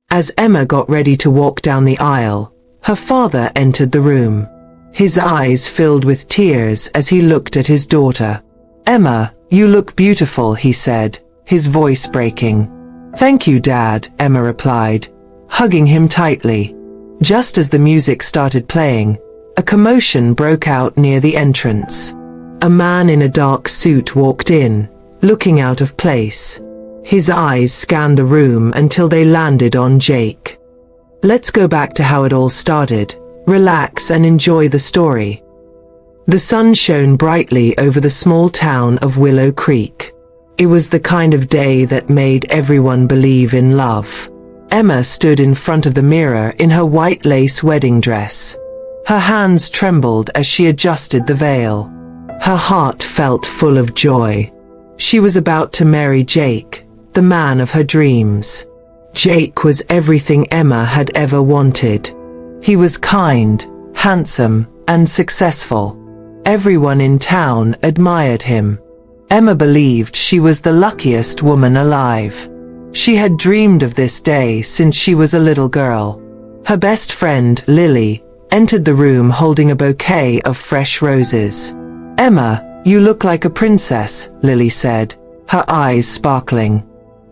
As Emma got ready to walk down the aisle, her father entered the room. His eyes filled with tears as he looked at his daughter. "Emma, you look beautiful," he said, his voice breaking. "Thank you, Dad," Emma replied, hugging him tightly. Just as the music started playing, a commotion broke out near the entrance. A man in a dark suit walked in, looking out of place. His eyes scanned the room until they landed on Jake. Let's go back to how it all started. Relax and enjoy the story. The sun shone brightly over the small town of Willow Creek. It was the kind of day that made everyone believe in love. Emma stood in front of the mirror in her white lace wedding dress. Her hands trembled as she adjusted the veil. Her heart felt full of joy. She was about to marry Jake, the man of her dreams. Jake was everything Emma had ever wanted. He was kind, handsome, and successful. Everyone in town admired him. Emma believed she was the luckiest woman alive. She had dreamed of this day since she was a little girl. Her best friend, Lily, entered the room holding a bouquet of fresh roses. "Emma, you look like a princess," Lily said, her eyes sparkling.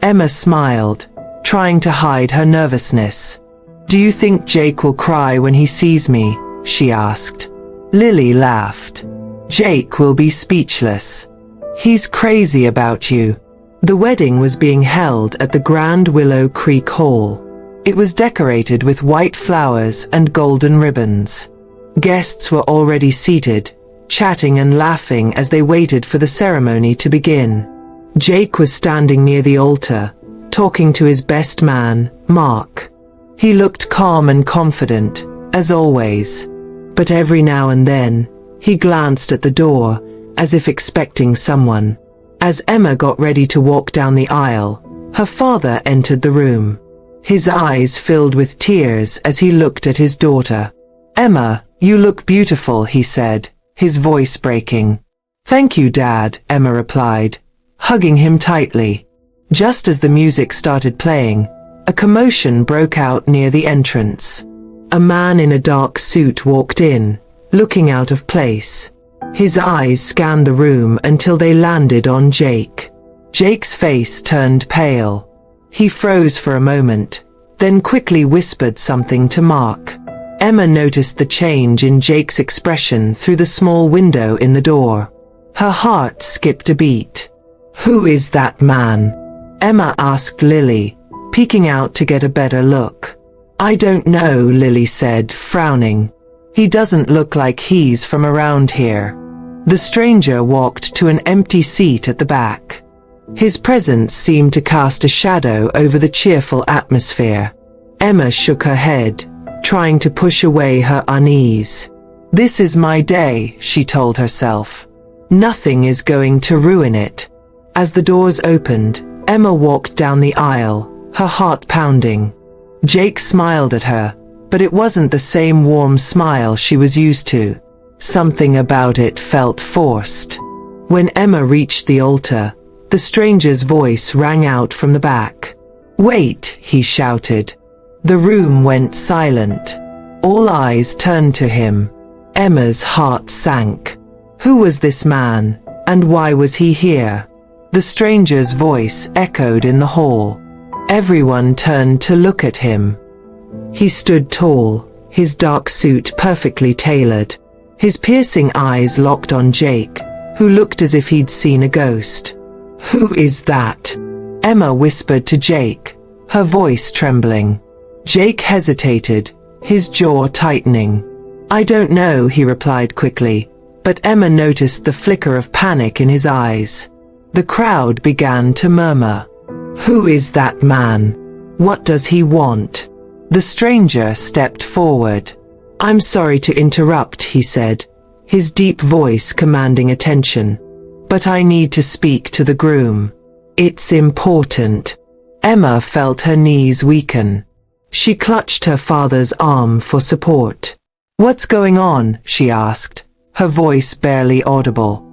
Emma smiled, trying to hide her nervousness. "Do you think Jake will cry when he sees me?" she asked. Lily laughed. "Jake will be speechless. He's crazy about you." The wedding was being held at the Grand Willow Creek Hall. It was decorated with white flowers and golden ribbons. Guests were already seated, chatting and laughing as they waited for the ceremony to begin. Jake was standing near the altar, talking to his best man, Mark. He looked calm and confident, as always. But every now and then, he glanced at the door, as if expecting someone. As Emma got ready to walk down the aisle, her father entered the room. His eyes filled with tears as he looked at his daughter. "Emma, you look beautiful," he said, his voice breaking. "Thank you, Dad," Emma replied, hugging him tightly. Just as the music started playing, a commotion broke out near the entrance. A man in a dark suit walked in, looking out of place. His eyes scanned the room until they landed on Jake. Jake's face turned pale. He froze for a moment, then quickly whispered something to Mark. Emma noticed the change in Jake's expression through the small window in the door. Her heart skipped a beat. "Who is that man?" Emma asked Lily, peeking out to get a better look. "I don't know," Lily said, frowning. "He doesn't look like he's from around here." The stranger walked to an empty seat at the back. His presence seemed to cast a shadow over the cheerful atmosphere. Emma shook her head, trying to push away her unease. "This is my day," she told herself. "Nothing is going to ruin it." As the doors opened, Emma walked down the aisle, her heart pounding. Jake smiled at her, but it wasn't the same warm smile she was used to. Something about it felt forced. When Emma reached the altar, the stranger's voice rang out from the back. "Wait," he shouted. The room went silent. All eyes turned to him. Emma's heart sank. Who was this man, and why was he here? The stranger's voice echoed in the hall. Everyone turned to look at him. He stood tall, his dark suit perfectly tailored. His piercing eyes locked on Jake, who looked as if he'd seen a ghost. "Who is that?" Emma whispered to Jake, her voice trembling. Jake hesitated, his jaw tightening. "I don't know," he replied quickly, but Emma noticed the flicker of panic in his eyes. The crowd began to murmur. "Who is that man? What does he want?" The stranger stepped forward. "I'm sorry to interrupt," he said, his deep voice commanding attention. "But I need to speak to the groom. It's important." Emma felt her knees weaken. She clutched her father's arm for support. "What's going on?" she asked, her voice barely audible.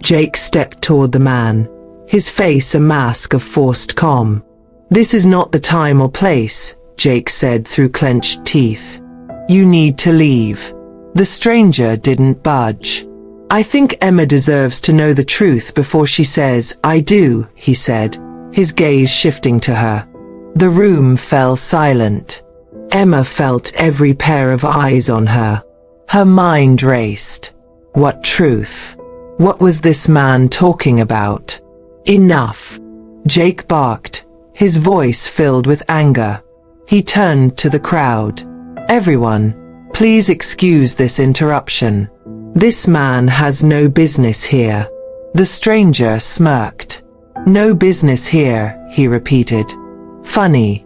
Jake stepped toward the man, his face a mask of forced calm. "This is not the time or place," Jake said through clenched teeth. You need to leave. The stranger didn't budge. I think Emma deserves to know the truth before she says, I do, he said, his gaze shifting to her. The room fell silent. Emma felt every pair of eyes on her. Her mind raced. What truth? What was this man talking about? Enough. Jake barked, his voice filled with anger. He turned to the crowd. Everyone, please excuse this interruption. This man has no business here. The stranger smirked. No business here, he repeated. Funny.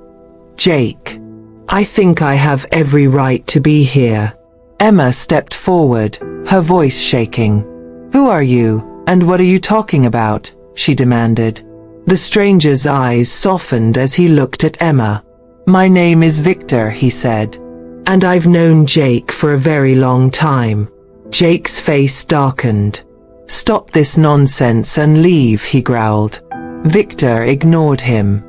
Jake. I think I have every right to be here. Emma stepped forward, her voice shaking. Who are you, and what are you talking about? She demanded. The stranger's eyes softened as he looked at Emma. My name is Victor, he said. And I've known Jake for a very long time. Jake's face darkened. Stop this nonsense and leave, he growled. Victor ignored him.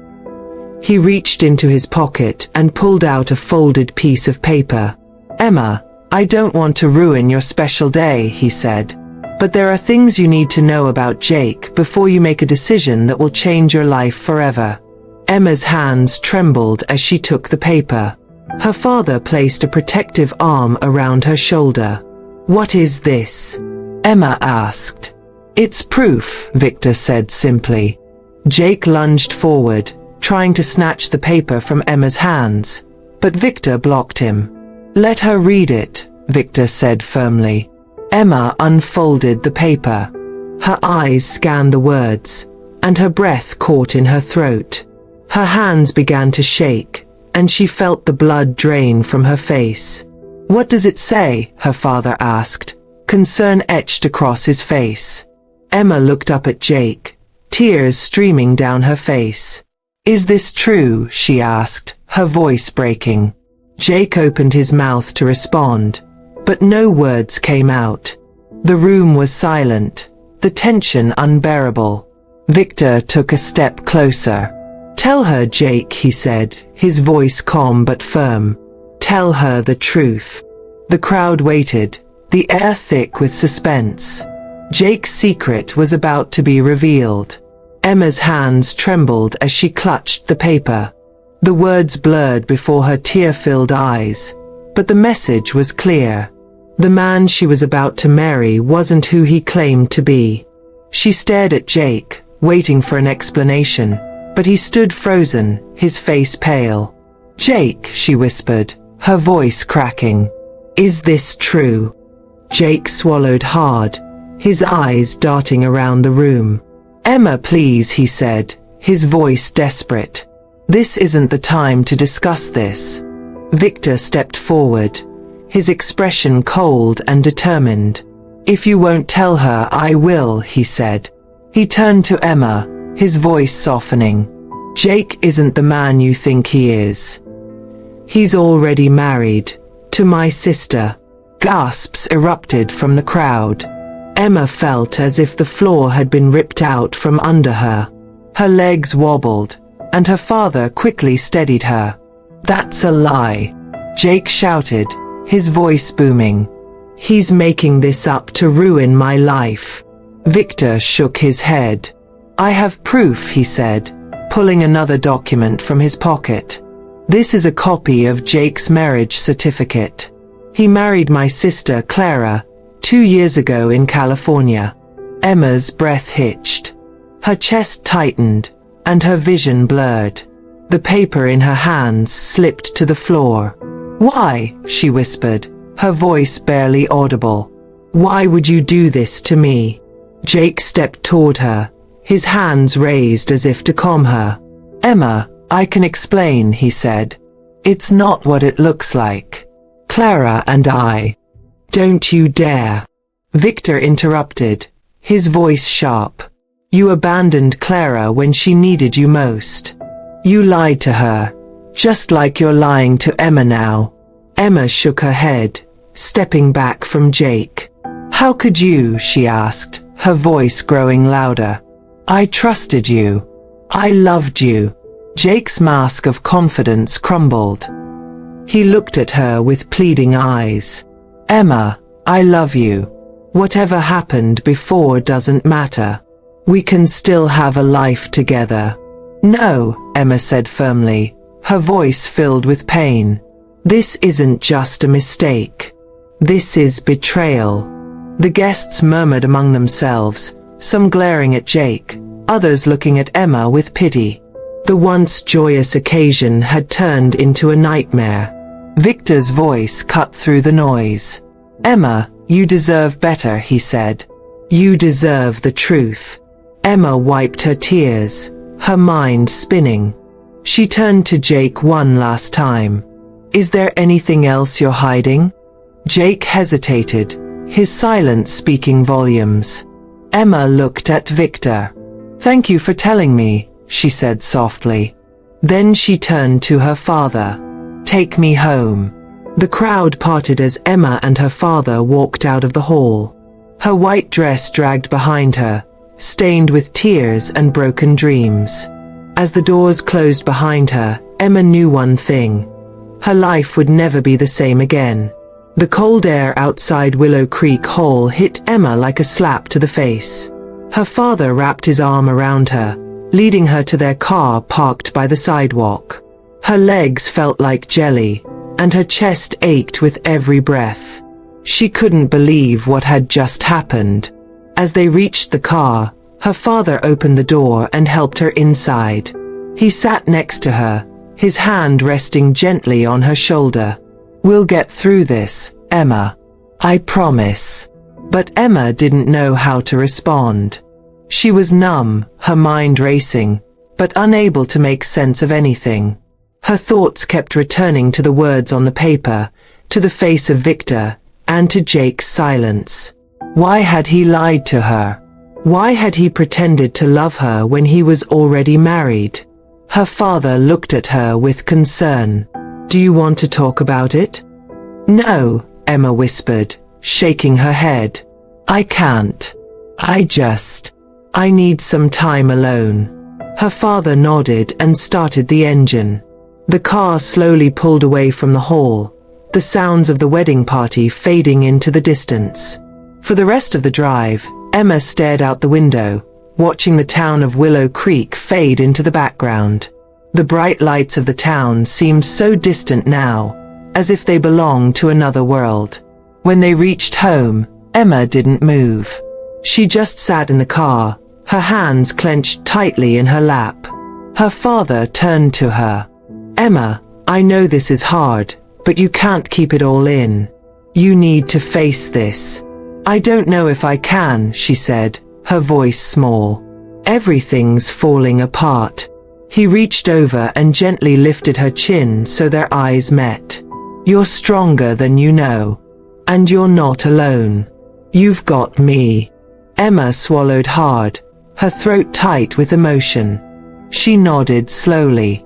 He reached into his pocket and pulled out a folded piece of paper. Emma, I don't want to ruin your special day, he said. But there are things you need to know about Jake before you make a decision that will change your life forever. Emma's hands trembled as she took the paper. Her father placed a protective arm around her shoulder. What is this? Emma asked. It's proof, Victor said simply. Jake lunged forward, trying to snatch the paper from Emma's hands, but Victor blocked him. Let her read it, Victor said firmly. Emma unfolded the paper. Her eyes scanned the words, and her breath caught in her throat. Her hands began to shake, and she felt the blood drain from her face. What does it say? Her father asked, concern etched across his face. Emma looked up at Jake, tears streaming down her face. Is this true? She asked, her voice breaking. Jake opened his mouth to respond, but no words came out. The room was silent, the tension unbearable. Victor took a step closer. Tell her, Jake, he said, his voice calm but firm. Tell her the truth. The crowd waited, the air thick with suspense. Jake's secret was about to be revealed. Emma's hands trembled as she clutched the paper. The words blurred before her tear-filled eyes, but the message was clear. The man she was about to marry wasn't who he claimed to be. She stared at Jake, waiting for an explanation, but he stood frozen, his face pale. Jake, she whispered, her voice cracking. Is this true? Jake swallowed hard, his eyes darting around the room. Emma, please, he said, his voice desperate. This isn't the time to discuss this. Victor stepped forward, his expression cold and determined. If you won't tell her, I will, he said. He turned to Emma, his voice softening. Jake isn't the man you think he is. He's already married. To my sister. Gasps erupted from the crowd. Emma felt as if the floor had been ripped out from under her. Her legs wobbled, and her father quickly steadied her. That's a lie, Jake shouted, his voice booming. He's making this up to ruin my life. Victor shook his head. I have proof, he said, pulling another document from his pocket. This is a copy of Jake's marriage certificate. He married my sister Clara 2 years ago in California. Emma's breath hitched. Her chest tightened, and her vision blurred. The paper in her hands slipped to the floor. Why? She whispered, her voice barely audible. Why would you do this to me? Jake stepped toward her, his hands raised as if to calm her. Emma, I can explain, he said. It's not what it looks like. Clara and I. Don't you dare. Victor interrupted, his voice sharp. You abandoned Clara when she needed you most. You lied to her, just like you're lying to Emma now. Emma shook her head, stepping back from Jake. How could you? She asked, her voice growing louder. I trusted you. I loved you. Jake's mask of confidence crumbled. He looked at her with pleading eyes. Emma, I love you. Whatever happened before doesn't matter. We can still have a life together. No, Emma said firmly, her voice filled with pain. This isn't just a mistake. This is betrayal. The guests murmured among themselves, some glaring at Jake, others looking at Emma with pity. The once joyous occasion had turned into a nightmare. Victor's voice cut through the noise. Emma, you deserve better, he said. You deserve the truth. Emma wiped her tears, her mind spinning. She turned to Jake one last time. Is there anything else you're hiding? Jake hesitated, his silence speaking volumes. Emma looked at Victor. Thank you for telling me, she said softly. Then she turned to her father. Take me home. The crowd parted as Emma and her father walked out of the hall. Her white dress dragged behind her, stained with tears and broken dreams. As the doors closed behind her, Emma knew one thing. Her life would never be the same again. The cold air outside Willow Creek Hall hit Emma like a slap to the face. Her father wrapped his arm around her, leading her to their car parked by the sidewalk. Her legs felt like jelly, and her chest ached with every breath. She couldn't believe what had just happened. As they reached the car, her father opened the door and helped her inside. He sat next to her, his hand resting gently on her shoulder. We'll get through this, Emma. I promise. But Emma didn't know how to respond. She was numb, her mind racing, but unable to make sense of anything. Her thoughts kept returning to the words on the paper, to the face of Victor, and to Jake's silence. Why had he lied to her? Why had he pretended to love her when he was already married? Her father looked at her with concern. Do you want to talk about it? No, Emma whispered, shaking her head. I can't. I need some time alone. Her father nodded and started the engine. The car slowly pulled away from the hall, the sounds of the wedding party fading into the distance. For the rest of the drive, Emma stared out the window, watching the town of Willow Creek fade into the background. The bright lights of the town seemed so distant now, as if they belonged to another world. When they reached home, Emma didn't move. She just sat in the car, her hands clenched tightly in her lap. Her father turned to her. Emma, I know this is hard, but you can't keep it all in. You need to face this. I don't know if I can, she said, her voice small. Everything's falling apart. He reached over and gently lifted her chin so their eyes met. You're stronger than you know. And you're not alone. You've got me. Emma swallowed hard, her throat tight with emotion. She nodded slowly.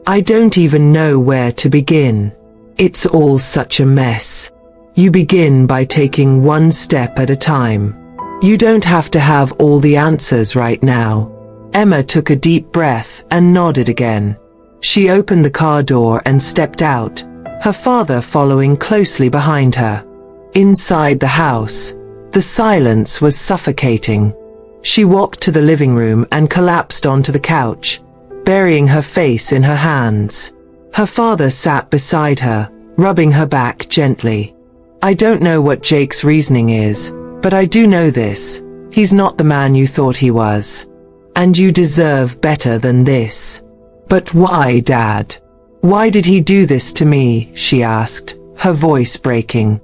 I don't even know where to begin. It's all such a mess. You begin by taking one step at a time. You don't have to have all the answers right now. Emma took a deep breath and nodded again. She opened the car door and stepped out, her father following closely behind her. Inside the house, the silence was suffocating. She walked to the living room and collapsed onto the couch, burying her face in her hands. Her father sat beside her, rubbing her back gently. I don't know what Jake's reasoning is, but I do know this. He's not the man you thought he was. And you deserve better than this. But why, Dad? Why did he do this to me? She asked, her voice breaking.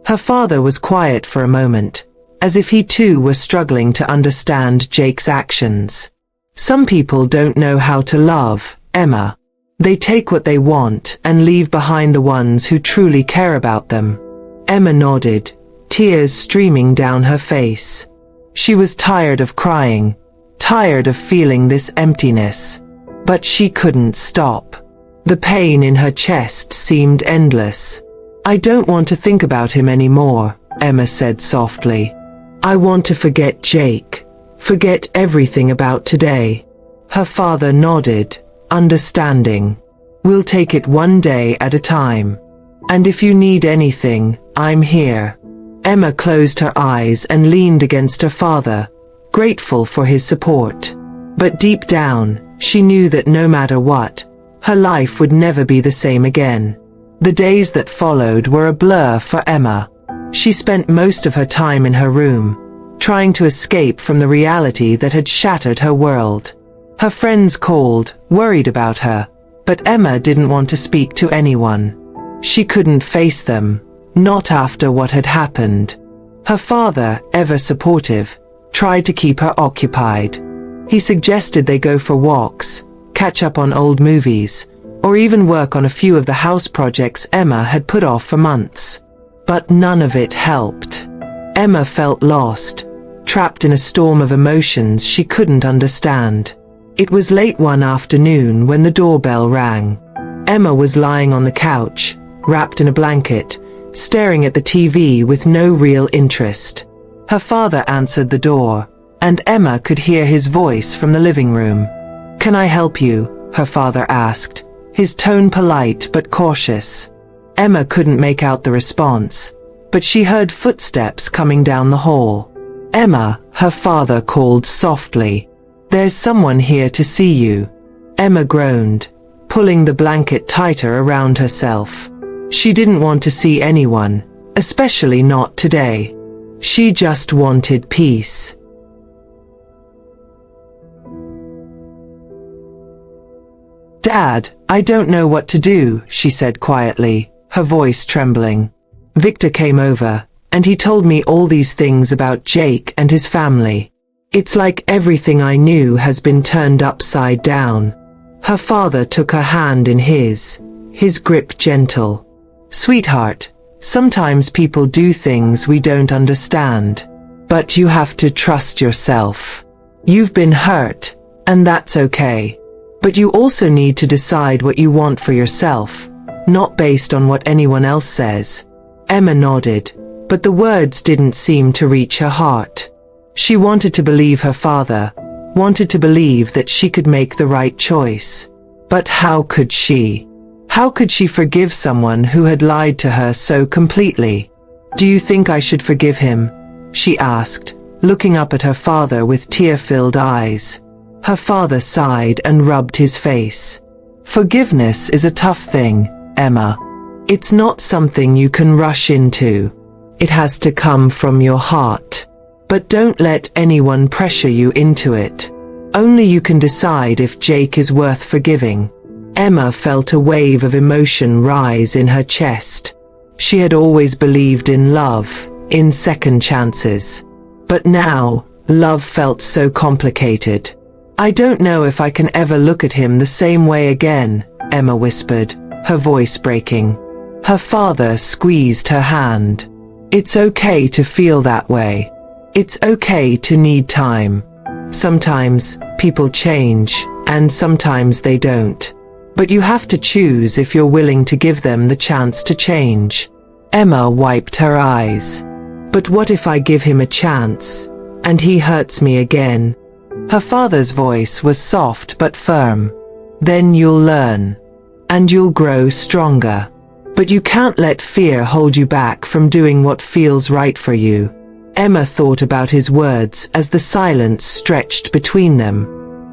Her father was quiet for a moment, as if he too were struggling to understand Jake's actions. Some people don't know how to love, Emma. They take what they want and leave behind the ones who truly care about them. Emma nodded, tears streaming down her face. She was tired of crying, tired of feeling this emptiness. But she couldn't stop. The pain in her chest seemed endless. I don't want to think about him anymore, Emma said softly. I want to forget Jake. Forget everything about today. Her father nodded, understanding. We'll take it one day at a time. And if you need anything, I'm here. Emma closed her eyes and leaned against her father, grateful for his support. But deep down, she knew that no matter what, her life would never be the same again. The days that followed were a blur for Emma. She spent most of her time in her room, trying to escape from the reality that had shattered her world. Her friends called, worried about her, but Emma didn't want to speak to anyone. She couldn't face them, not after what had happened. Her father, ever supportive, tried to keep her occupied. He suggested they go for walks, catch up on old movies, or even work on a few of the house projects Emma had put off for months. But none of it helped. Emma felt lost, trapped in a storm of emotions she couldn't understand. It was late one afternoon when the doorbell rang. Emma was lying on the couch, wrapped in a blanket, staring at the TV with no real interest. Her father answered the door, and Emma could hear his voice from the living room. "Can I help you?" her father asked, his tone polite but cautious. Emma couldn't make out the response, but she heard footsteps coming down the hall. "Emma," her father called softly. "There's someone here to see you." Emma groaned, pulling the blanket tighter around herself. She didn't want to see anyone, especially not today. She just wanted peace. "Dad, I don't know what to do," she said quietly, her voice trembling. "Victor came over, and he told me all these things about Jake and his family. It's like everything I knew has been turned upside down." Her father took her hand in his grip gentle. "Sweetheart, sometimes people do things we don't understand. But you have to trust yourself. You've been hurt, and that's okay. But you also need to decide what you want for yourself, not based on what anyone else says." Emma nodded, but the words didn't seem to reach her heart. She wanted to believe her father, wanted to believe that she could make the right choice. But how could she? How could she forgive someone who had lied to her so completely? "Do you think I should forgive him?" she asked, looking up at her father with tear-filled eyes. Her father sighed and rubbed his face. "Forgiveness is a tough thing, Emma. It's not something you can rush into. It has to come from your heart. But don't let anyone pressure you into it. Only you can decide if Jake is worth forgiving." Emma felt a wave of emotion rise in her chest. She had always believed in love, in second chances. But now, love felt so complicated. "I don't know if I can ever look at him the same way again," Emma whispered, her voice breaking. Her father squeezed her hand. "It's okay to feel that way. It's okay to need time. Sometimes, people change, and sometimes they don't. But you have to choose if you're willing to give them the chance to change." Emma wiped her eyes. "But what if I give him a chance, and he hurts me again?" Her father's voice was soft but firm. "Then you'll learn. And you'll grow stronger. But you can't let fear hold you back from doing what feels right for you." Emma thought about his words as the silence stretched between them.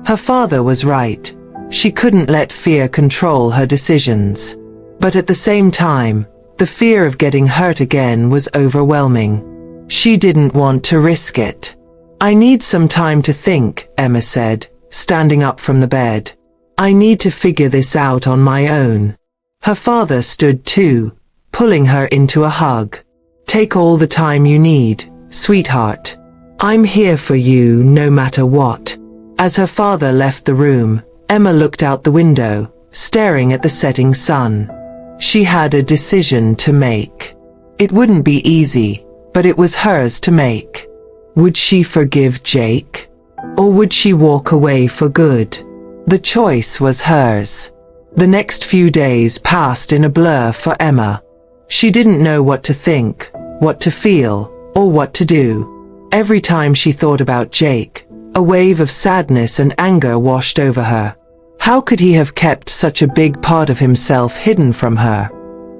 Her father was right. She couldn't let fear control her decisions. But at the same time, the fear of getting hurt again was overwhelming. She didn't want to risk it. "I need some time to think," Emma said, standing up from the bed. "I need to figure this out on my own." Her father stood too, pulling her into a hug. "Take all the time you need, sweetheart. I'm here for you no matter what." As her father left the room, Emma looked out the window, staring at the setting sun. She had a decision to make. It wouldn't be easy, but it was hers to make. Would she forgive Jake? Or would she walk away for good? The choice was hers. The next few days passed in a blur for Emma. She didn't know what to think, what to feel, or what to do. Every time she thought about Jake, a wave of sadness and anger washed over her. How could he have kept such a big part of himself hidden from her?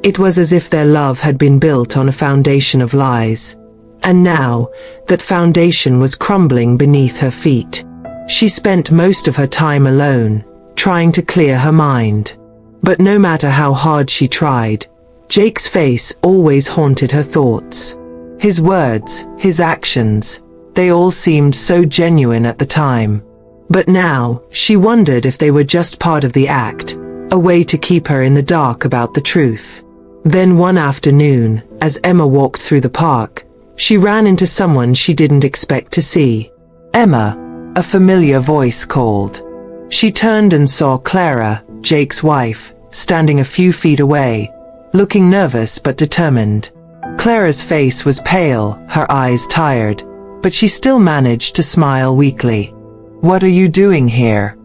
It was as if their love had been built on a foundation of lies. And now, that foundation was crumbling beneath her feet. She spent most of her time alone, trying to clear her mind. But no matter how hard she tried, Jake's face always haunted her thoughts. His words, his actions, they all seemed so genuine at the time. But now, she wondered if they were just part of the act, a way to keep her in the dark about the truth. Then one afternoon, as Emma walked through the park, she ran into someone she didn't expect to see. "Emma," a familiar voice called. She turned and saw Clara, Jake's wife, standing a few feet away, looking nervous but determined. Clara's face was pale, her eyes tired, but she still managed to smile weakly. "What are you doing here?"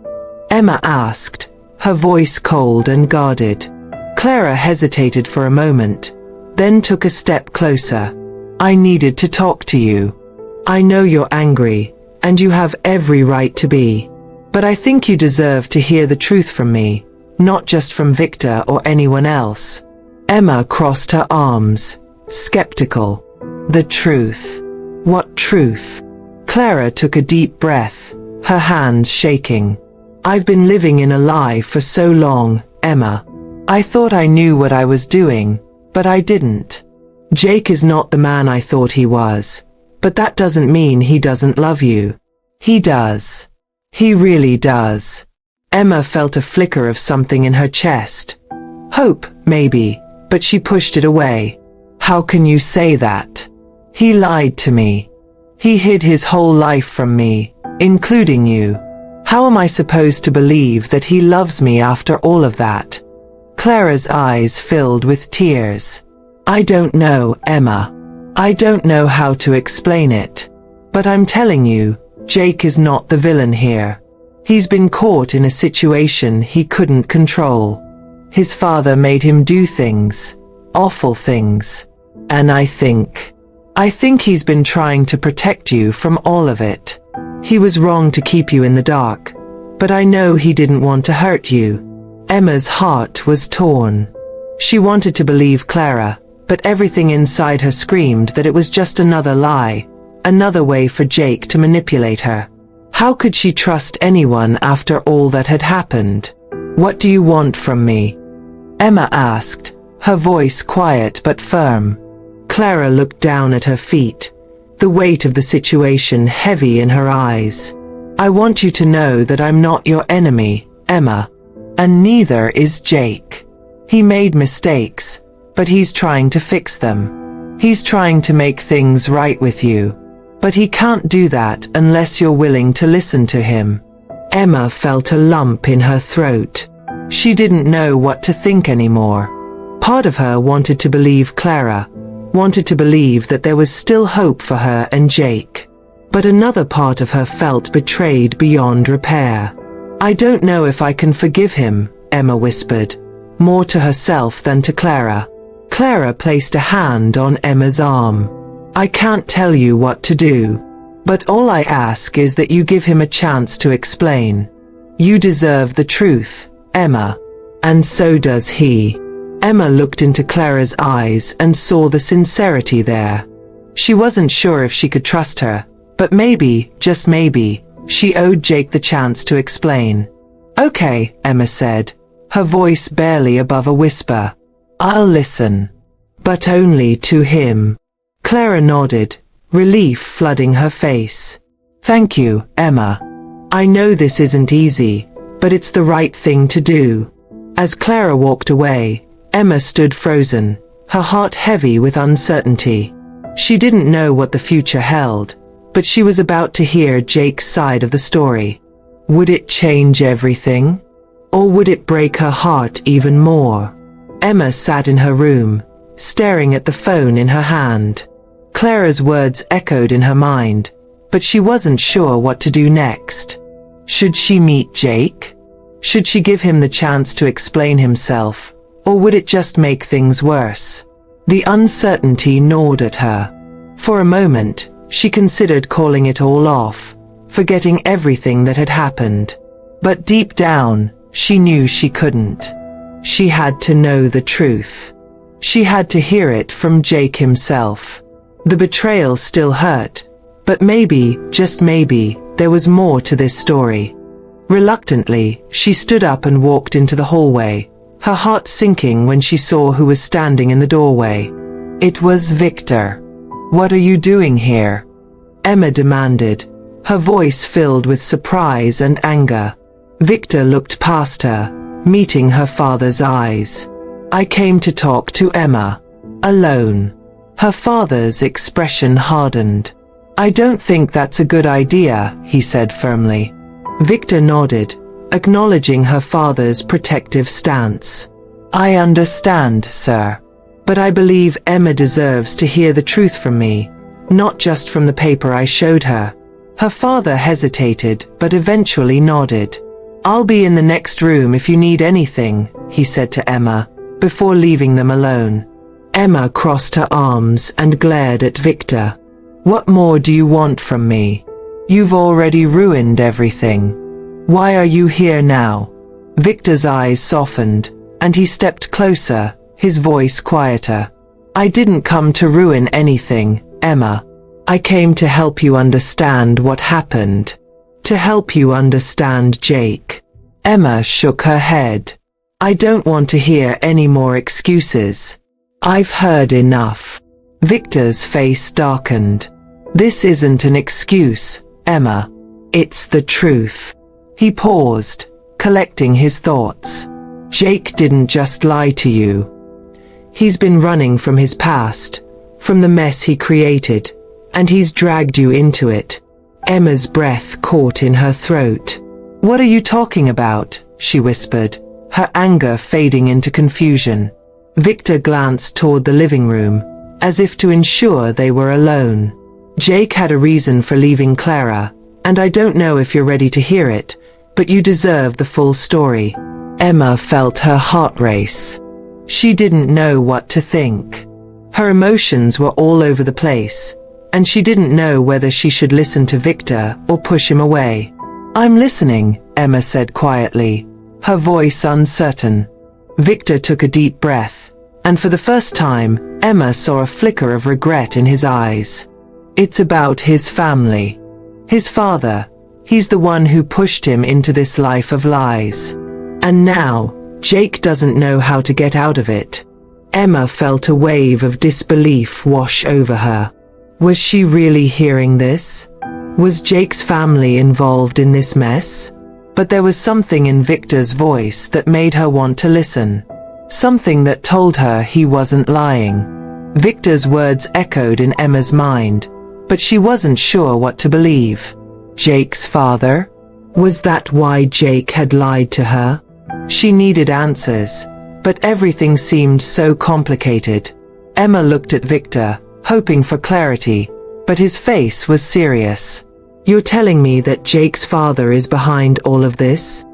Emma asked, her voice cold and guarded. Clara hesitated for a moment, then took a step closer. "I needed to talk to you. I know you're angry, and you have every right to be. But I think you deserve to hear the truth from me, not just from Victor or anyone else." Emma crossed her arms, skeptical. "The truth? What truth?" Clara took a deep breath, her hands shaking. "I've been living in a lie for so long, Emma. I thought I knew what I was doing, but I didn't. Jake is not the man I thought he was, but that doesn't mean he doesn't love you. He does. He really does." Emma felt a flicker of something in her chest. Hope, maybe, but she pushed it away. "How can you say that? He lied to me. He hid his whole life from me, including you. How am I supposed to believe that he loves me after all of that?" Clara's eyes filled with tears. "I don't know, Emma. I don't know how to explain it. But I'm telling you, Jake is not the villain here. He's been caught in a situation he couldn't control. His father made him do things, awful things. And I think he's been trying to protect you from all of it. He was wrong to keep you in the dark, but I know he didn't want to hurt you." Emma's heart was torn. She wanted to believe Clara, but everything inside her screamed that it was just another lie, another way for Jake to manipulate her. How could she trust anyone after all that had happened? "What do you want from me?" Emma asked, her voice quiet but firm. Clara looked down at her feet, the weight of the situation heavy in her eyes. "I want you to know that I'm not your enemy, Emma. And neither is Jake. He made mistakes, but he's trying to fix them. He's trying to make things right with you. But he can't do that unless you're willing to listen to him." Emma felt a lump in her throat. She didn't know what to think anymore. Part of her wanted to believe Clara, wanted to believe that there was still hope for her and Jake. But another part of her felt betrayed beyond repair. "I don't know if I can forgive him," Emma whispered, more to herself than to Clara. Clara placed a hand on Emma's arm. "I can't tell you what to do. But all I ask is that you give him a chance to explain. You deserve the truth, Emma. And so does he." Emma looked into Clara's eyes and saw the sincerity there. She wasn't sure if she could trust her, but maybe, just maybe, she owed Jake the chance to explain. "Okay," Emma said, her voice barely above a whisper. "I'll listen. But only to him." Clara nodded, relief flooding her face. "Thank you, Emma. I know this isn't easy, but it's the right thing to do." As Clara walked away, Emma stood frozen, her heart heavy with uncertainty. She didn't know what the future held, but she was about to hear Jake's side of the story. Would it change everything? Or would it break her heart even more? Emma sat in her room, staring at the phone in her hand. Clara's words echoed in her mind, but she wasn't sure what to do next. Should she meet Jake? Should she give him the chance to explain himself, or would it just make things worse? The uncertainty gnawed at her. For a moment, she considered calling it all off, forgetting everything that had happened. But deep down, she knew she couldn't. She had to know the truth. She had to hear it from Jake himself. The betrayal still hurt, but maybe, just maybe, there was more to this story. Reluctantly, she stood up and walked into the hallway, her heart sinking when she saw who was standing in the doorway. It was Victor. "What are you doing here?" Emma demanded, her voice filled with surprise and anger. Victor looked past her, meeting her father's eyes. "I came to talk to Emma. Alone." Her father's expression hardened. "I don't think that's a good idea," he said firmly. Victor nodded, acknowledging her father's protective stance. "I understand, sir. But I believe Emma deserves to hear the truth from me, not just from the paper I showed her." Her father hesitated, but eventually nodded. "I'll be in the next room if you need anything," he said to Emma, before leaving them alone. Emma crossed her arms and glared at Victor. "What more do you want from me? You've already ruined everything. Why are you here now?" Victor's eyes softened, and he stepped closer, his voice quieter. "I didn't come to ruin anything, Emma. I came to help you understand what happened. To help you understand Jake." Emma shook her head. "I don't want to hear any more excuses. I've heard enough." Victor's face darkened. "This isn't an excuse, Emma. It's the truth." He paused, collecting his thoughts. "Jake didn't just lie to you. He's been running from his past, from the mess he created, and he's dragged you into it." Emma's breath caught in her throat. "What are you talking about?" she whispered, her anger fading into confusion. Victor glanced toward the living room, as if to ensure they were alone. "Jake had a reason for leaving Clara, and I don't know if you're ready to hear it, but you deserve the full story." Emma felt her heart race. She didn't know what to think. Her emotions were all over the place, and she didn't know whether she should listen to Victor or push him away. "I'm listening," Emma said quietly, her voice uncertain. Victor took a deep breath, and for the first time, Emma saw a flicker of regret in his eyes. "It's about his family. His father. He's the one who pushed him into this life of lies. And now, Jake doesn't know how to get out of it." Emma felt a wave of disbelief wash over her. Was she really hearing this? Was Jake's family involved in this mess? But there was something in Victor's voice that made her want to listen. Something that told her he wasn't lying. Victor's words echoed in Emma's mind, but she wasn't sure what to believe. Jake's father? Was that why Jake had lied to her? She needed answers, but everything seemed so complicated. Emma looked at Victor, hoping for clarity, but his face was serious. "You're telling me that Jake's father is behind all of this?"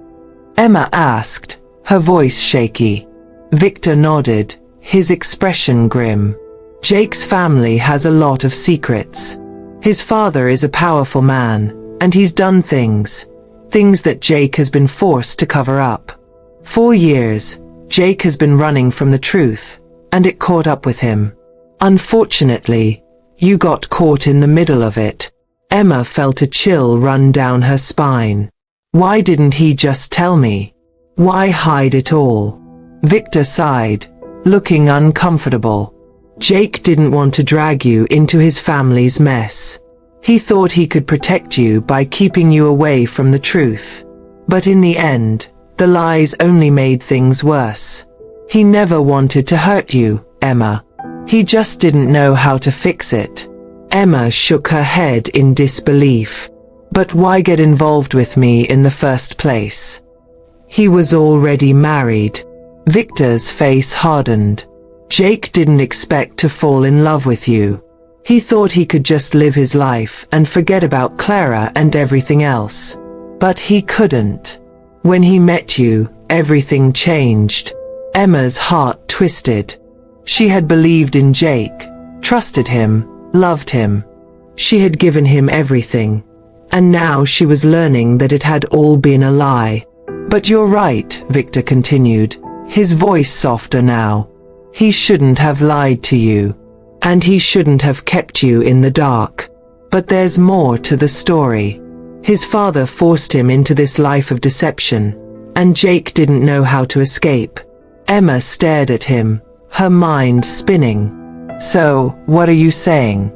Emma asked, her voice shaky. Victor nodded, his expression grim. "Jake's family has a lot of secrets. His father is a powerful man, and he's done things that Jake has been forced to cover up. For years, Jake has been running from the truth, and it caught up with him. Unfortunately, you got caught in the middle of it." Emma felt a chill run down her spine. Why didn't he just tell me? Why hide it all? Victor sighed, looking uncomfortable. Jake didn't want to drag you into his family's mess. He thought he could protect you by keeping you away from the truth. But in the end, the lies only made things worse. He never wanted to hurt you, Emma. He just didn't know how to fix it. Emma shook her head in disbelief. But why get involved with me in the first place? He was already married. Victor's face hardened. Jake didn't expect to fall in love with you. He thought he could just live his life and forget about Clara and everything else. But he couldn't. When he met you, everything changed. Emma's heart twisted. She had believed in Jake, trusted him, loved him. She had given him everything. And now she was learning that it had all been a lie. But you're right, Victor continued, his voice softer now. He shouldn't have lied to you. And he shouldn't have kept you in the dark. But there's more to the story. His father forced him into this life of deception, and Jake didn't know how to escape. Emma stared at him, her mind spinning. So, what are you saying?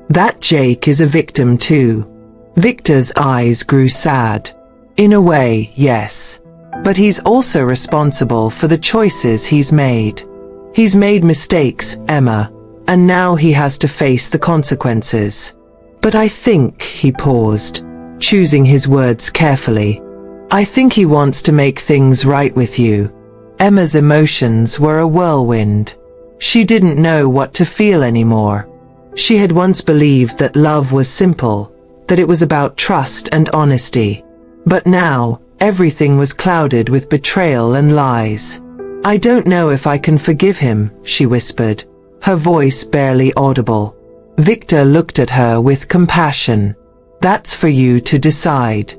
That Jake is a victim too? Victor's eyes grew sad. In a way, yes. But he's also responsible for the choices he's made. He's made mistakes, Emma, and now he has to face the consequences. But I think, he paused, choosing his words carefully, I think he wants to make things right with you. Emma's emotions were a whirlwind. She didn't know what to feel anymore. She had once believed that love was simple, that it was about trust and honesty. But now, everything was clouded with betrayal and lies. I don't know if I can forgive him, she whispered, her voice barely audible. Victor looked at her with compassion. That's for you to decide.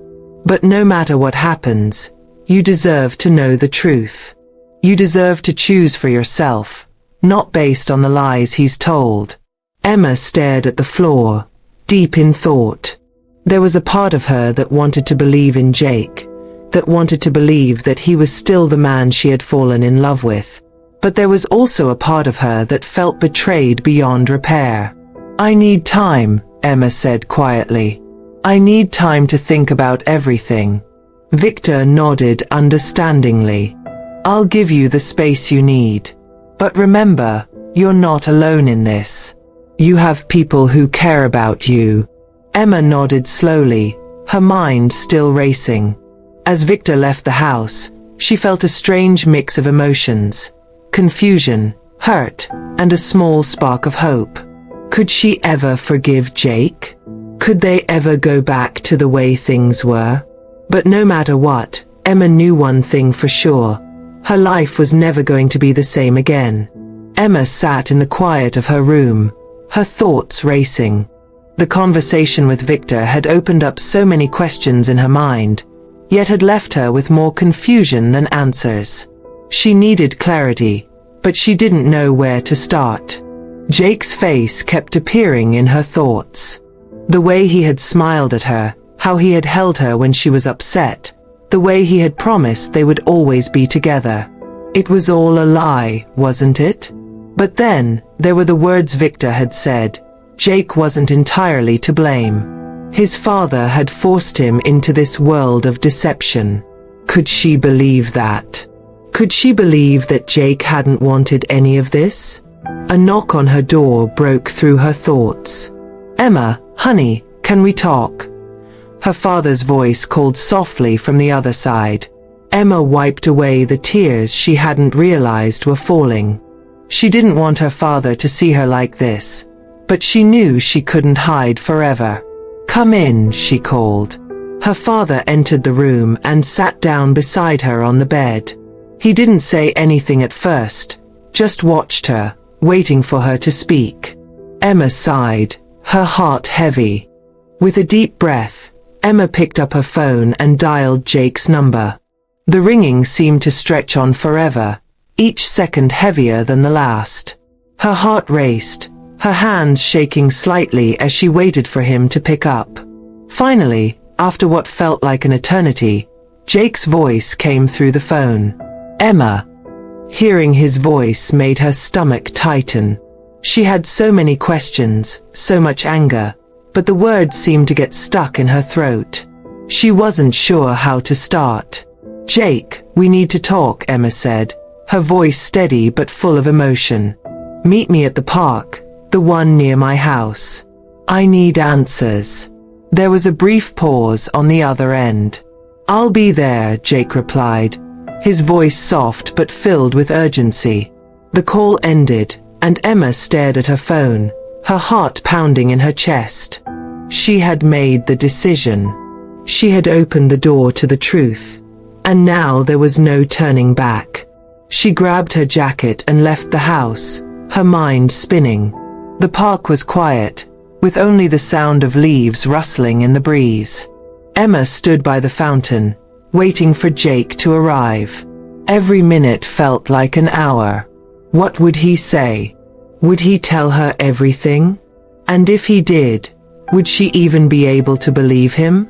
But no matter what happens, you deserve to know the truth. You deserve to choose for yourself, not based on the lies he's told. Emma stared at the floor, deep in thought. There was a part of her that wanted to believe in Jake, that wanted to believe that he was still the man she had fallen in love with. But there was also a part of her that felt betrayed beyond repair. I need time, Emma said quietly. I need time to think about everything. Victor nodded understandingly. I'll give you the space you need. But remember, you're not alone in this. You have people who care about you. Emma nodded slowly, her mind still racing. As Victor left the house, she felt a strange mix of emotions. Confusion, hurt, and a small spark of hope. Could she ever forgive Jake? Could they ever go back to the way things were? But no matter what, Emma knew one thing for sure. Her life was never going to be the same again. Emma sat in the quiet of her room, her thoughts racing. The conversation with Victor had opened up so many questions in her mind, yet had left her with more confusion than answers. She needed clarity, but she didn't know where to start. Jake's face kept appearing in her thoughts. The way he had smiled at her, how he had held her when she was upset, the way he had promised they would always be together. It was all a lie, wasn't it? But then, there were the words Victor had said. Jake wasn't entirely to blame. His father had forced him into this world of deception. Could she believe that? Could she believe that Jake hadn't wanted any of this? A knock on her door broke through her thoughts. Emma, honey, can we talk? Her father's voice called softly from the other side. Emma wiped away the tears she hadn't realized were falling. She didn't want her father to see her like this, but she knew she couldn't hide forever. Come in, she called. Her father entered the room and sat down beside her on the bed. He didn't say anything at first, just watched her, waiting for her to speak. Emma sighed, her heart heavy. With a deep breath, Emma picked up her phone and dialed Jake's number. The ringing seemed to stretch on forever, each second heavier than the last. Her heart raced, her hands shaking slightly as she waited for him to pick up. Finally, after what felt like an eternity, Jake's voice came through the phone. Emma. Hearing his voice made her stomach tighten. She had so many questions, so much anger, but the words seemed to get stuck in her throat. She wasn't sure how to start. Jake, we need to talk, Emma said, her voice steady but full of emotion. Meet me at the park, the one near my house. I need answers. There was a brief pause on the other end. I'll be there, Jake replied, his voice soft but filled with urgency. The call ended, and Emma stared at her phone, her heart pounding in her chest. She had made the decision. She had opened the door to the truth, and now there was no turning back. She grabbed her jacket and left the house, her mind spinning. The park was quiet, with only the sound of leaves rustling in the breeze. Emma stood by the fountain, waiting for Jake to arrive. Every minute felt like an hour. What would he say? Would he tell her everything? And if he did, would she even be able to believe him?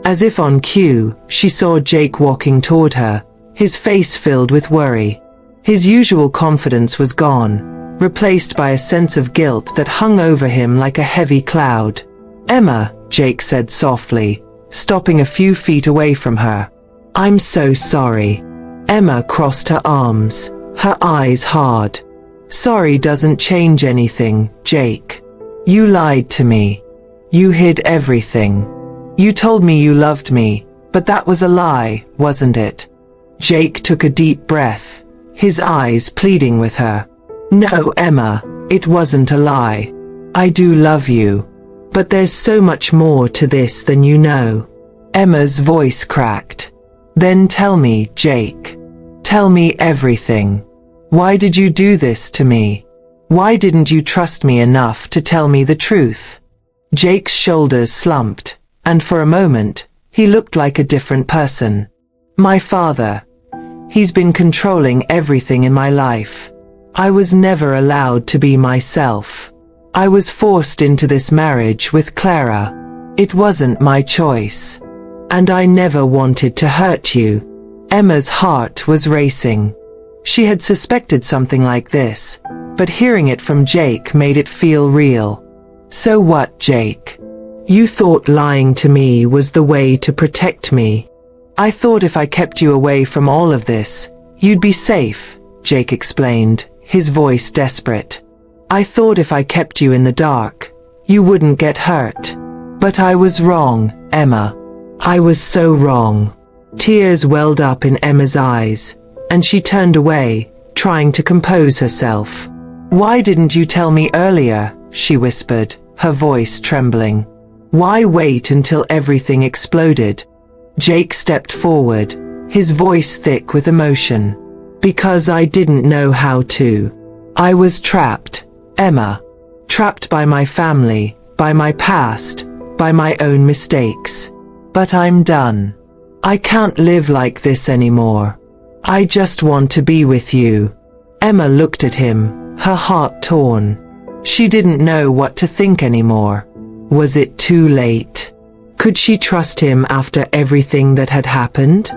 As if on cue, she saw Jake walking toward her, his face filled with worry. His usual confidence was gone, replaced by a sense of guilt that hung over him like a heavy cloud. "Emma," Jake said softly, stopping a few feet away from her. "I'm so sorry." Emma crossed her arms, her eyes hard. "Sorry doesn't change anything, Jake. You lied to me. You hid everything. You told me you loved me, but that was a lie, wasn't it?" Jake took a deep breath, his eyes pleading with her. "No, Emma, it wasn't a lie. I do love you. But there's so much more to this than you know." Emma's voice cracked. "Then tell me, Jake. Tell me everything. Why did you do this to me? Why didn't you trust me enough to tell me the truth?" Jake's shoulders slumped, and for a moment, he looked like a different person. "My father. He's been controlling everything in my life. I was never allowed to be myself. I was forced into this marriage with Clara. It wasn't my choice. And I never wanted to hurt you." Emma's heart was racing. She had suspected something like this, but hearing it from Jake made it feel real. "So what, Jake? You thought lying to me was the way to protect me. I thought if I kept you away from all of this, you'd be safe," Jake explained, his voice desperate. "I thought if I kept you in the dark, you wouldn't get hurt. But I was wrong, Emma. I was so wrong." Tears welled up in Emma's eyes, and she turned away, trying to compose herself. "Why didn't you tell me earlier?" she whispered, her voice trembling. "Why wait until everything exploded?" Jake stepped forward, his voice thick with emotion. "Because I didn't know how to. I was trapped, Emma. Trapped by my family, by my past, by my own mistakes. But I'm done. I can't live like this anymore. I just want to be with you." Emma looked at him, her heart torn. She didn't know what to think anymore. Was it too late? Could she trust him after everything that had happened?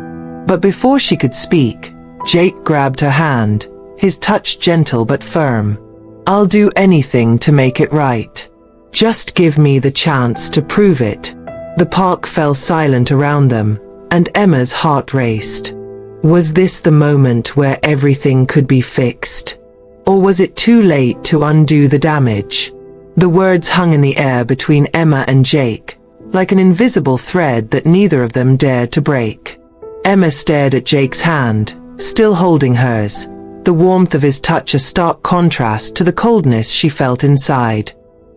But before she could speak, Jake grabbed her hand, his touch gentle but firm. "I'll do anything to make it right. Just give me the chance to prove it." The park fell silent around them, and Emma's heart raced. Was this the moment where everything could be fixed? Or was it too late to undo the damage? The words hung in the air between Emma and Jake, like an invisible thread that neither of them dared to break. Emma stared at Jake's hand, still holding hers, the warmth of his touch a stark contrast to the coldness she felt inside.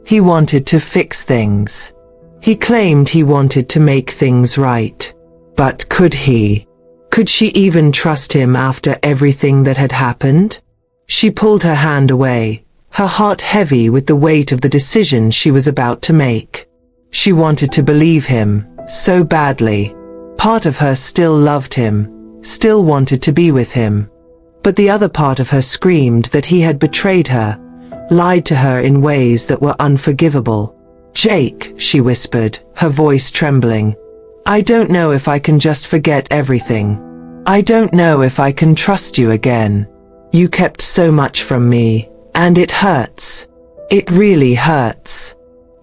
He wanted to fix things. He claimed he wanted to make things right. But could he? Could she even trust him after everything that had happened? She pulled her hand away, her heart heavy with the weight of the decision she was about to make. She wanted to believe him, so badly. Part of her still loved him, still wanted to be with him. But the other part of her screamed that he had betrayed her, lied to her in ways that were unforgivable. "Jake," she whispered, her voice trembling. "I don't know if I can just forget everything. I don't know if I can trust you again. You kept so much from me, and it hurts. It really hurts."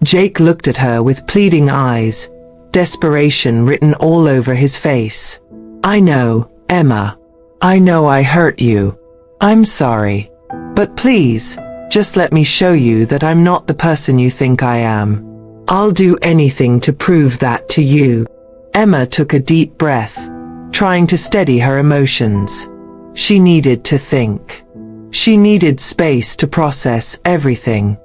Jake looked at her with pleading eyes, desperation written all over his face. "I know, Emma. I know I hurt you. I'm sorry. But please, just let me show you that I'm not the person you think I am. I'll do anything to prove that to you." Emma took a deep breath, trying to steady her emotions. She needed to think. She needed space to process everything.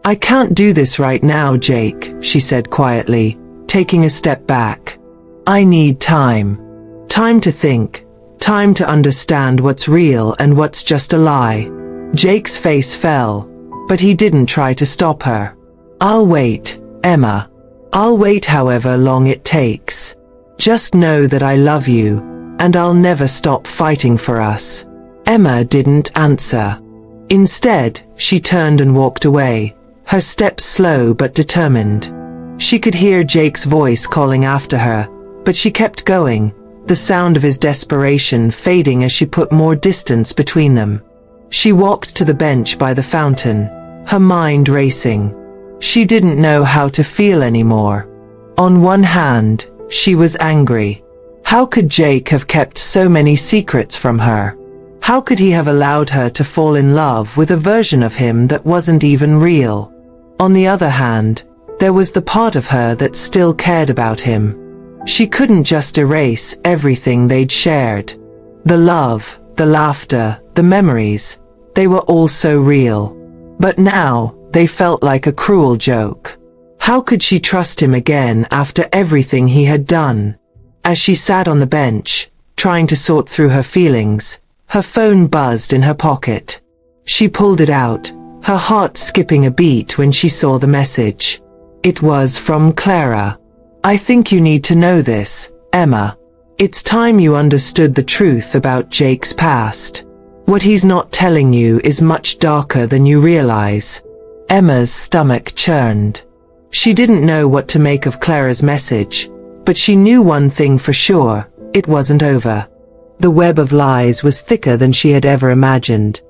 "I can't do this right now, Jake," she said quietly, taking a step back. "I need time. Time to think. Time to understand what's real and what's just a lie." Jake's face fell, but he didn't try to stop her. "I'll wait, Emma. I'll wait however long it takes. Just know that I love you, and I'll never stop fighting for us." Emma didn't answer. Instead, she turned and walked away, her steps slow but determined. She could hear Jake's voice calling after her, but she kept going, the sound of his desperation fading as she put more distance between them. She walked to the bench by the fountain, her mind racing. She didn't know how to feel anymore. On one hand, she was angry. How could Jake have kept so many secrets from her? How could he have allowed her to fall in love with a version of him that wasn't even real? On the other hand, there was the part of her that still cared about him. She couldn't just erase everything they'd shared. The love, the laughter, the memories, they were all so real. But now, they felt like a cruel joke. How could she trust him again after everything he had done? As she sat on the bench, trying to sort through her feelings, her phone buzzed in her pocket. She pulled it out, her heart skipping a beat when she saw the message. It was from Clara. "I think you need to know this, Emma. It's time you understood the truth about Jake's past. What he's not telling you is much darker than you realize." Emma's stomach churned. She didn't know what to make of Clara's message, but she knew one thing for sure: it wasn't over. The web of lies was thicker than she had ever imagined,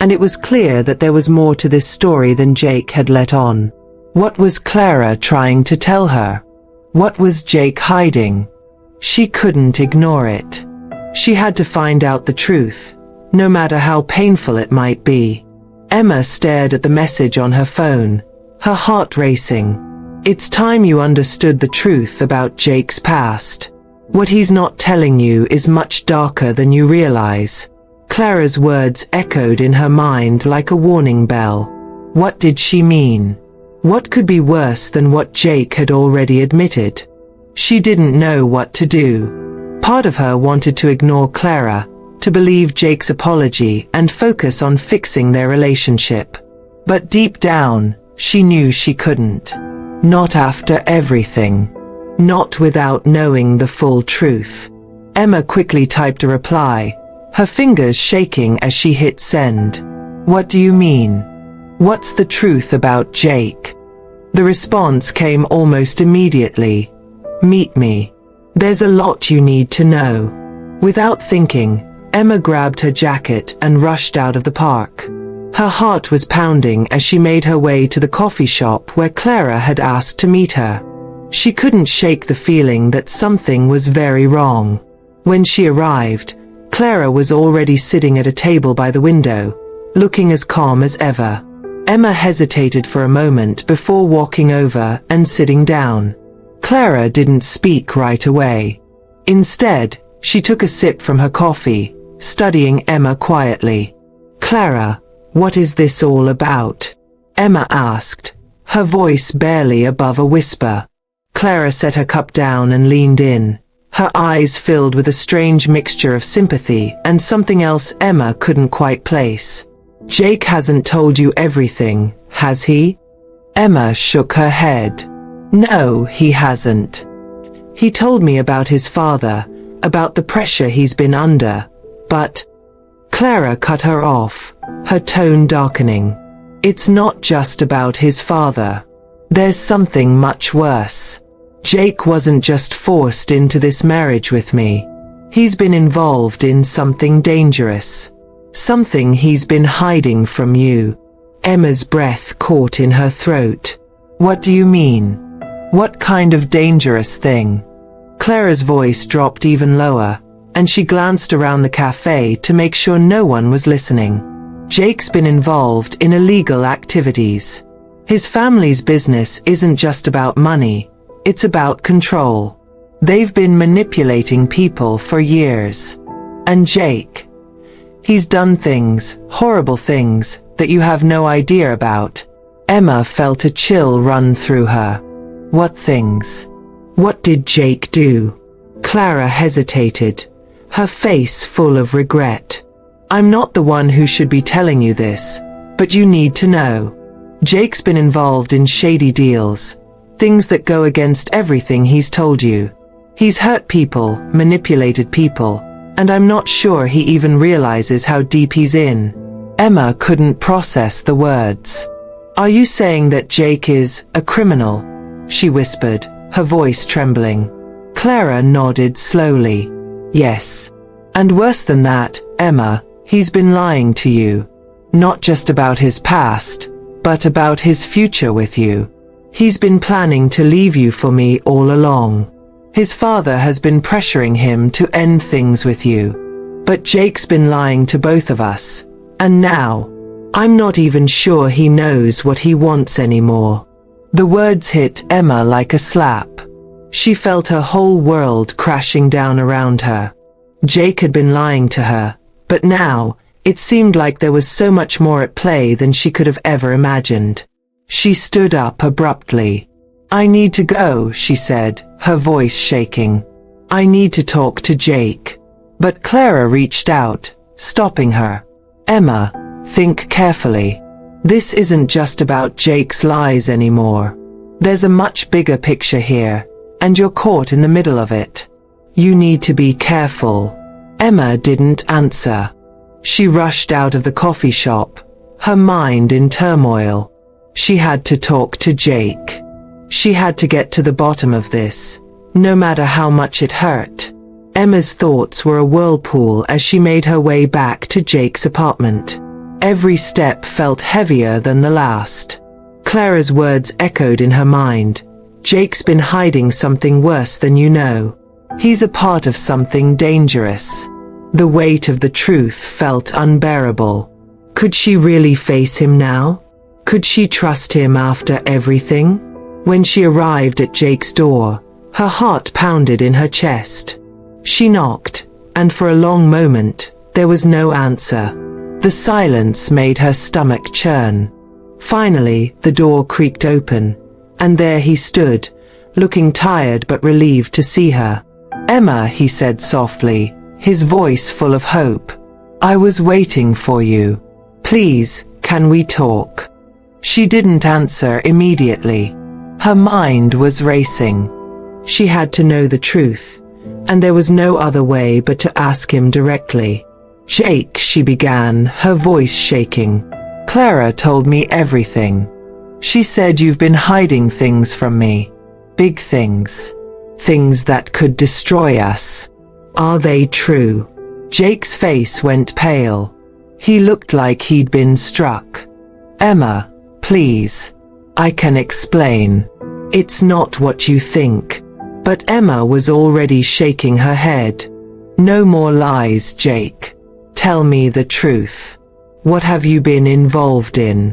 and it was clear that there was more to this story than Jake had let on. What was Clara trying to tell her? What was Jake hiding? She couldn't ignore it. She had to find out the truth, no matter how painful it might be. Emma stared at the message on her phone, her heart racing. "It's time you understood the truth about Jake's past. What he's not telling you is much darker than you realize." Clara's words echoed in her mind like a warning bell. What did she mean? What could be worse than what Jake had already admitted? She didn't know what to do. Part of her wanted to ignore Clara, to believe Jake's apology and focus on fixing their relationship. But deep down, she knew she couldn't. Not after everything. Not without knowing the full truth. Emma quickly typed a reply, her fingers shaking as she hit send. "What do you mean? What's the truth about Jake?" The response came almost immediately. "Meet me. There's a lot you need to know." Without thinking, Emma grabbed her jacket and rushed out of the park. Her heart was pounding as she made her way to the coffee shop where Clara had asked to meet her. She couldn't shake the feeling that something was very wrong. When she arrived, Clara was already sitting at a table by the window, looking as calm as ever. Emma hesitated for a moment before walking over and sitting down. Clara didn't speak right away. Instead, she took a sip from her coffee, studying Emma quietly. "Clara, what is this all about?" Emma asked, her voice barely above a whisper. Clara set her cup down and leaned in, her eyes filled with a strange mixture of sympathy and something else Emma couldn't quite place. "Jake hasn't told you everything, has he?" Emma shook her head. "No, he hasn't. He told me about his father, about the pressure he's been under, but—" Clara cut her off, her tone darkening. "It's not just about his father. There's something much worse. Jake wasn't just forced into this marriage with me. He's been involved in something dangerous. Something he's been hiding from you." Emma's breath caught in her throat. "What do you mean? What kind of dangerous thing?" Clara's voice dropped even lower, and she glanced around the cafe to make sure no one was listening. "Jake's been involved in illegal activities. His family's business isn't just about money, it's about control. They've been manipulating people for years. And Jake, he's done things, horrible things, that you have no idea about." Emma felt a chill run through her. "What things? What did Jake do?" Clara hesitated, her face full of regret. "I'm not the one who should be telling you this, but you need to know. Jake's been involved in shady deals, things that go against everything he's told you. He's hurt people, manipulated people, and I'm not sure he even realizes how deep he's in. Emma couldn't process the words. Are you saying that Jake is a criminal? She whispered, her voice trembling. Clara nodded slowly. Yes. And worse than that, Emma, he's been lying to you. Not just about his past, but about his future with you. He's been planning to leave you for me all along. His father has been pressuring him to end things with you. But Jake's been lying to both of us. And now, I'm not even sure he knows what he wants anymore. The words hit Emma like a slap. She felt her whole world crashing down around her. Jake had been lying to her, but now, it seemed like there was so much more at play than she could have ever imagined. She stood up abruptly. I need to go, she said, her voice shaking. I need to talk to Jake. But Clara reached out, stopping her. Emma, think carefully. This isn't just about Jake's lies anymore. There's a much bigger picture here, and you're caught in the middle of it. You need to be careful. Emma didn't answer. She rushed out of the coffee shop, her mind in turmoil. She had to talk to Jake. She had to get to the bottom of this, no matter how much it hurt. Emma's thoughts were a whirlpool as she made her way back to Jake's apartment. Every step felt heavier than the last. Clara's words echoed in her mind. Jake's been hiding something worse than you know. He's a part of something dangerous. The weight of the truth felt unbearable. Could she really face him now? Could she trust him after everything? When she arrived at Jake's door, her heart pounded in her chest. She knocked, and for a long moment, there was no answer. The silence made her stomach churn. Finally, the door creaked open, and there he stood, looking tired but relieved to see her. Emma, he said softly, his voice full of hope. I was waiting for you. Please, can we talk? She didn't answer immediately. Her mind was racing. She had to know the truth, and there was no other way but to ask him directly. Jake, she began, her voice shaking. Clara told me everything. She said you've been hiding things from me. Big things. Things that could destroy us. Are they true? Jake's face went pale. He looked like he'd been struck. Emma, please. I can explain. It's not what you think. But Emma was already shaking her head. No more lies, Jake. Tell me the truth. What have you been involved in?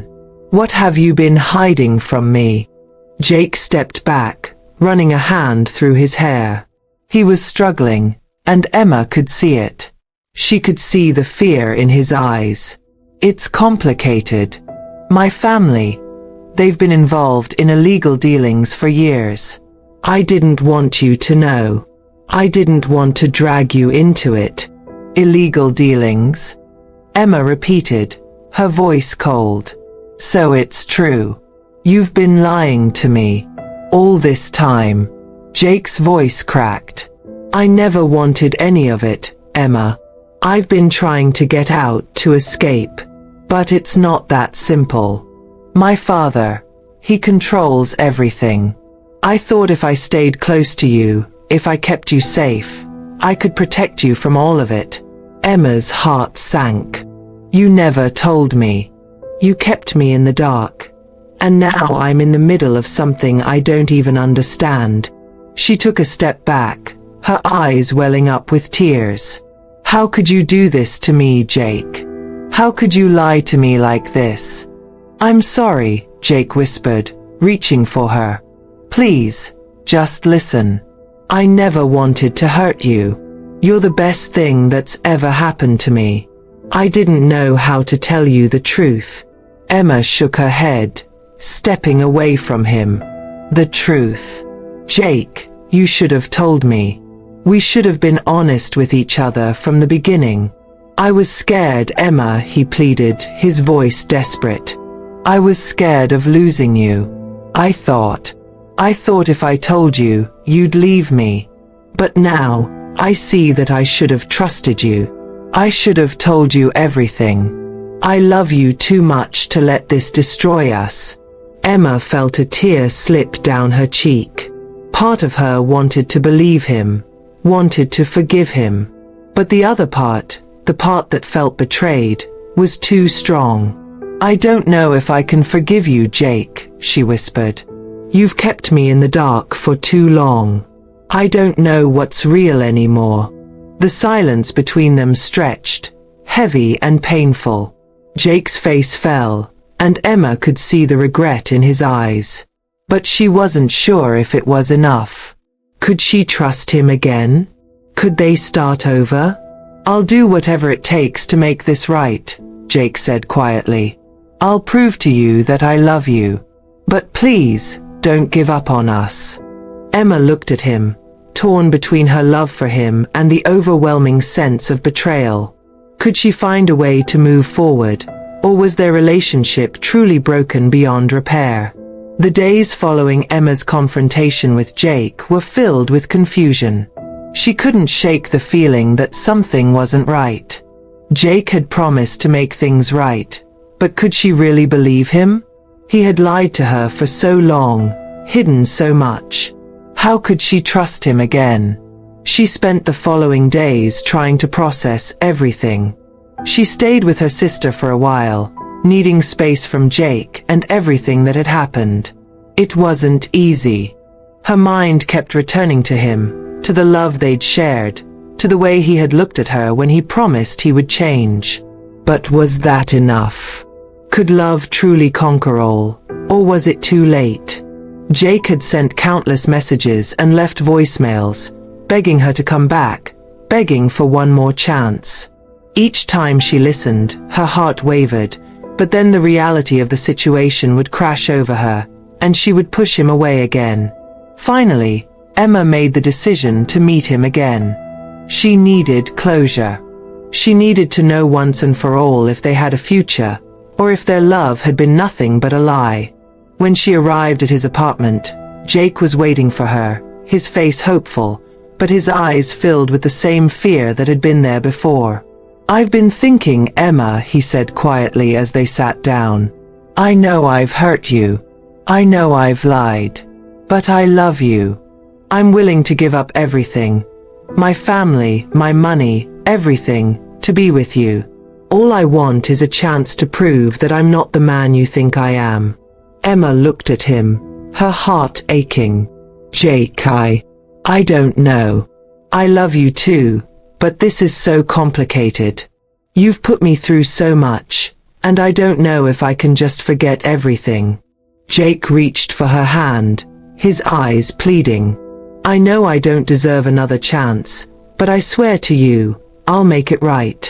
What have you been hiding from me? Jake stepped back, running a hand through his hair. He was struggling, and Emma could see it. She could see the fear in his eyes. It's complicated. My family, they've been involved in illegal dealings for years. I didn't want you to know. I didn't want to drag you into it. Illegal dealings? Emma repeated, her voice cold. So it's true. You've been lying to me. All this time. Jake's voice cracked. I never wanted any of it, Emma. I've been trying to get out, to escape. But it's not that simple. My father, he controls everything. I thought if I stayed close to you, if I kept you safe, I could protect you from all of it. Emma's heart sank. You never told me. You kept me in the dark. And now I'm in the middle of something I don't even understand. She took a step back, her eyes welling up with tears. How could you do this to me, Jake? How could you lie to me like this? I'm sorry, Jake whispered, reaching for her. Please, just listen. I never wanted to hurt you. You're the best thing that's ever happened to me. I didn't know how to tell you the truth. Emma shook her head, stepping away from him. The truth. Jake, you should have told me. We should have been honest with each other from the beginning. I was scared, Emma, he pleaded, his voice desperate. I was scared of losing you. I thought if I told you, you'd leave me. But now, I see that I should have trusted you. I should have told you everything. I love you too much to let this destroy us." Emma felt a tear slip down her cheek. Part of her wanted to believe him, wanted to forgive him. But the other part, the part that felt betrayed, was too strong. "I don't know if I can forgive you, Jake," she whispered. "You've kept me in the dark for too long. I don't know what's real anymore." The silence between them stretched, heavy and painful. Jake's face fell, and Emma could see the regret in his eyes. But she wasn't sure if it was enough. Could she trust him again? Could they start over? "I'll do whatever it takes to make this right," Jake said quietly. "I'll prove to you that I love you. But please, don't give up on us." Emma looked at him, torn between her love for him and the overwhelming sense of betrayal. Could she find a way to move forward, or was their relationship truly broken beyond repair? The days following Emma's confrontation with Jake were filled with confusion. She couldn't shake the feeling that something wasn't right. Jake had promised to make things right, but could she really believe him? He had lied to her for so long, hidden so much. How could she trust him again? She spent the following days trying to process everything. She stayed with her sister for a while, needing space from Jake and everything that had happened. It wasn't easy. Her mind kept returning to him, to the love they'd shared, to the way he had looked at her when he promised he would change. But was that enough? Could love truly conquer all, or was it too late? Jake had sent countless messages and left voicemails, begging her to come back, begging for one more chance. Each time she listened, her heart wavered, but then the reality of the situation would crash over her, and she would push him away again. Finally, Emma made the decision to meet him again. She needed closure. She needed to know once and for all if they had a future, or if their love had been nothing but a lie. When she arrived at his apartment, Jake was waiting for her, his face hopeful, but his eyes filled with the same fear that had been there before. "I've been thinking, Emma," he said quietly as they sat down. "I know I've hurt you. I know I've lied. But I love you. I'm willing to give up everything. My family, my money, everything, to be with you. All I want is a chance to prove that I'm not the man you think I am." Emma looked at him, her heart aching. "Jake, I don't know. I love you too, but this is so complicated. You've put me through so much, and I don't know if I can just forget everything." Jake reached for her hand, his eyes pleading. "I know I don't deserve another chance, but I swear to you, I'll make it right.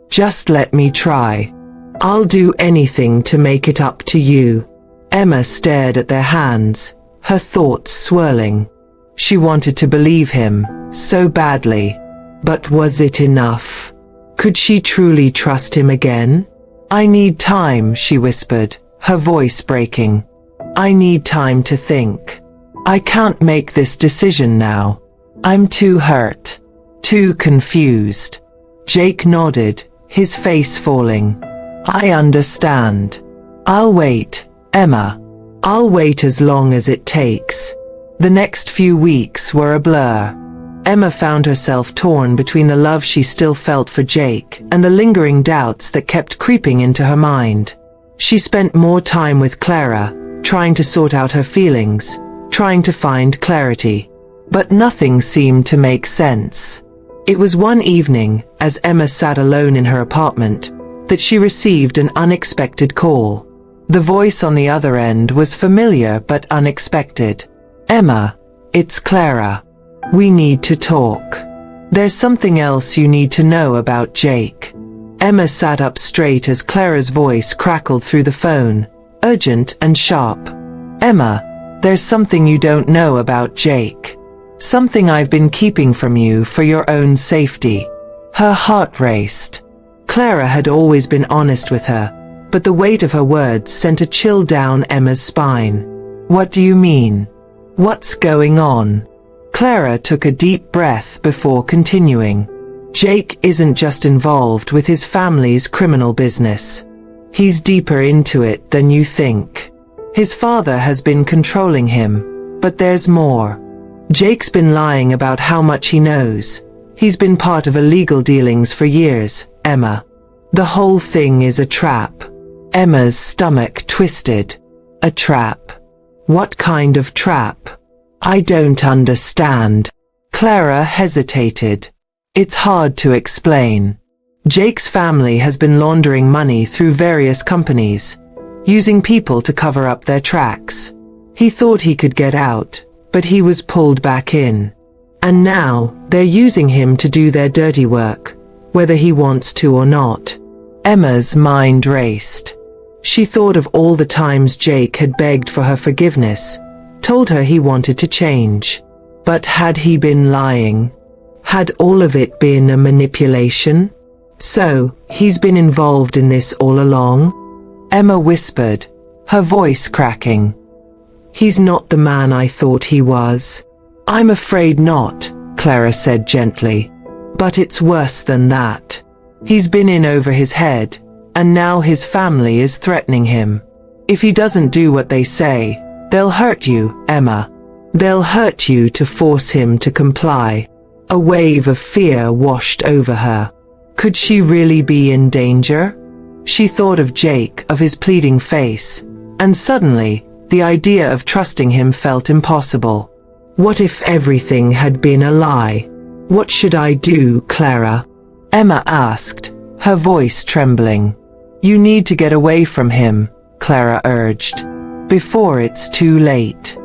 Just let me try. I'll do anything to make it up to you." Emma stared at their hands, her thoughts swirling. She wanted to believe him, so badly. But was it enough? Could she truly trust him again? "I need time," she whispered, her voice breaking. "I need time to think. I can't make this decision now. I'm too hurt, too confused." Jake nodded, his face falling. "I understand. I'll wait, Emma. I'll wait as long as it takes." The next few weeks were a blur. Emma found herself torn between the love she still felt for Jake and the lingering doubts that kept creeping into her mind. She spent more time with Clara, trying to sort out her feelings, trying to find clarity. But nothing seemed to make sense. It was one evening, as Emma sat alone in her apartment, that she received an unexpected call. The voice on the other end was familiar but unexpected. "Emma, it's Clara. We need to talk. There's something else you need to know about Jake." Emma sat up straight as Clara's voice crackled through the phone, urgent and sharp. "Emma, there's something you don't know about Jake. Something I've been keeping from you for your own safety." Her heart raced. Clara had always been honest with her, but the weight of her words sent a chill down Emma's spine. "What do you mean? What's going on?" Clara took a deep breath before continuing. Jake isn't just involved with his family's criminal business. He's deeper into it than you think. His father has been controlling him, but there's more. Jake's been lying about how much he knows. He's been part of illegal dealings for years, Emma. The whole thing is a trap. Emma's stomach twisted. A trap. What kind of trap? I don't understand. Clara hesitated. It's hard to explain. Jake's family has been laundering money through various companies, using people to cover up their tracks. He thought he could get out, but he was pulled back in. And now, they're using him to do their dirty work, whether he wants to or not. Emma's mind raced. She thought of all the times Jake had begged for her forgiveness, told her he wanted to change. But had he been lying? Had all of it been a manipulation? So, he's been involved in this all along? Emma whispered, her voice cracking. He's not the man I thought he was. I'm afraid not, Clara said gently. But it's worse than that. He's been in over his head, and now his family is threatening him. If he doesn't do what they say, they'll hurt you, Emma. They'll hurt you to force him to comply. A wave of fear washed over her. Could she really be in danger? She thought of Jake, of his pleading face, and suddenly, the idea of trusting him felt impossible. What if everything had been a lie? What should I do, Clara? Emma asked, her voice trembling. You need to get away from him, Clara urged. Before it's too late.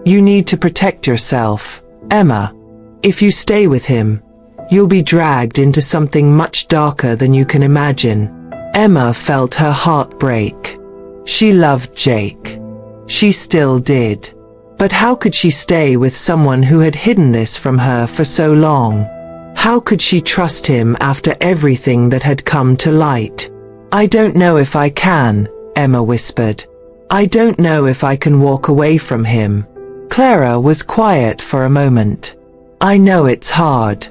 You need to protect yourself, Emma. If you stay with him, you'll be dragged into something much darker than you can imagine. Emma felt her heart break. She loved Jake. She still did. But how could she stay with someone who had hidden this from her for so long? How could she trust him after everything that had come to light? I don't know if I can, Emma whispered. I don't know if I can walk away from him. Clara was quiet for a moment. I know it's hard.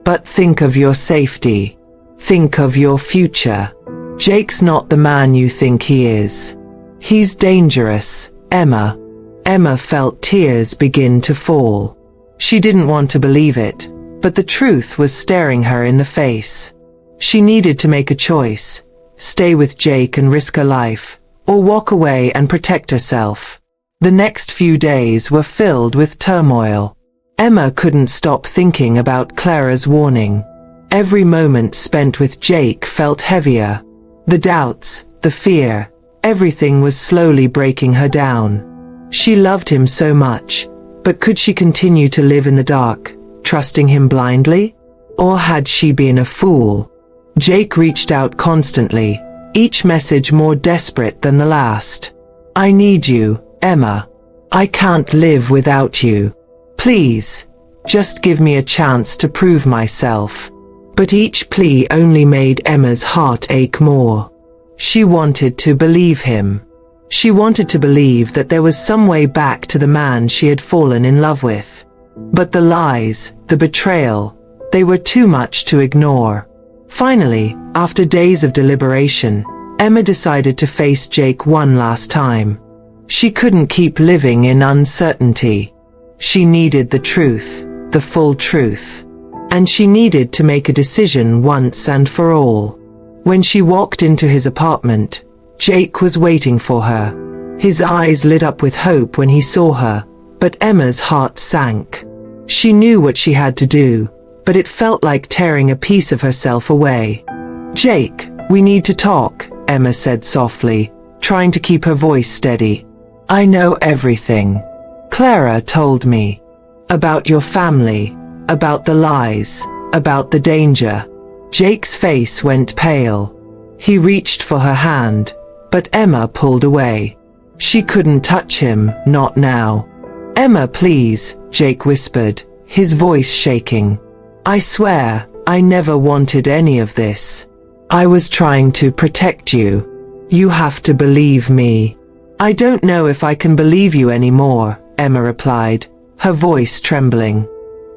But think of your safety. Think of your future. Jake's not the man you think he is. He's dangerous, Emma. Emma felt tears begin to fall. She didn't want to believe it, but the truth was staring her in the face. She needed to make a choice. Stay with Jake and risk her life, or walk away and protect herself. The next few days were filled with turmoil. Emma couldn't stop thinking about Clara's warning. Every moment spent with Jake felt heavier. The doubts, the fear, everything was slowly breaking her down. She loved him so much, but could she continue to live in the dark, trusting him blindly? Or had she been a fool? Jake reached out constantly, each message more desperate than the last. I need you, Emma. I can't live without you. Please, just give me a chance to prove myself. But each plea only made Emma's heart ache more. She wanted to believe him. She wanted to believe that there was some way back to the man she had fallen in love with. But the lies, the betrayal, they were too much to ignore. Finally, after days of deliberation, Emma decided to face Jake one last time. She couldn't keep living in uncertainty. She needed the truth, the full truth. And she needed to make a decision once and for all. When she walked into his apartment, Jake was waiting for her. His eyes lit up with hope when he saw her, but Emma's heart sank. She knew what she had to do, but it felt like tearing a piece of herself away. Jake, we need to talk, Emma said softly, trying to keep her voice steady. I know everything. Clara told me. About your family, about the lies, about the danger. Jake's face went pale. He reached for her hand, but Emma pulled away. She couldn't touch him, not now. Emma, please, Jake whispered, his voice shaking. I swear, I never wanted any of this. I was trying to protect you. You have to believe me. I don't know if I can believe you anymore, Emma replied, her voice trembling.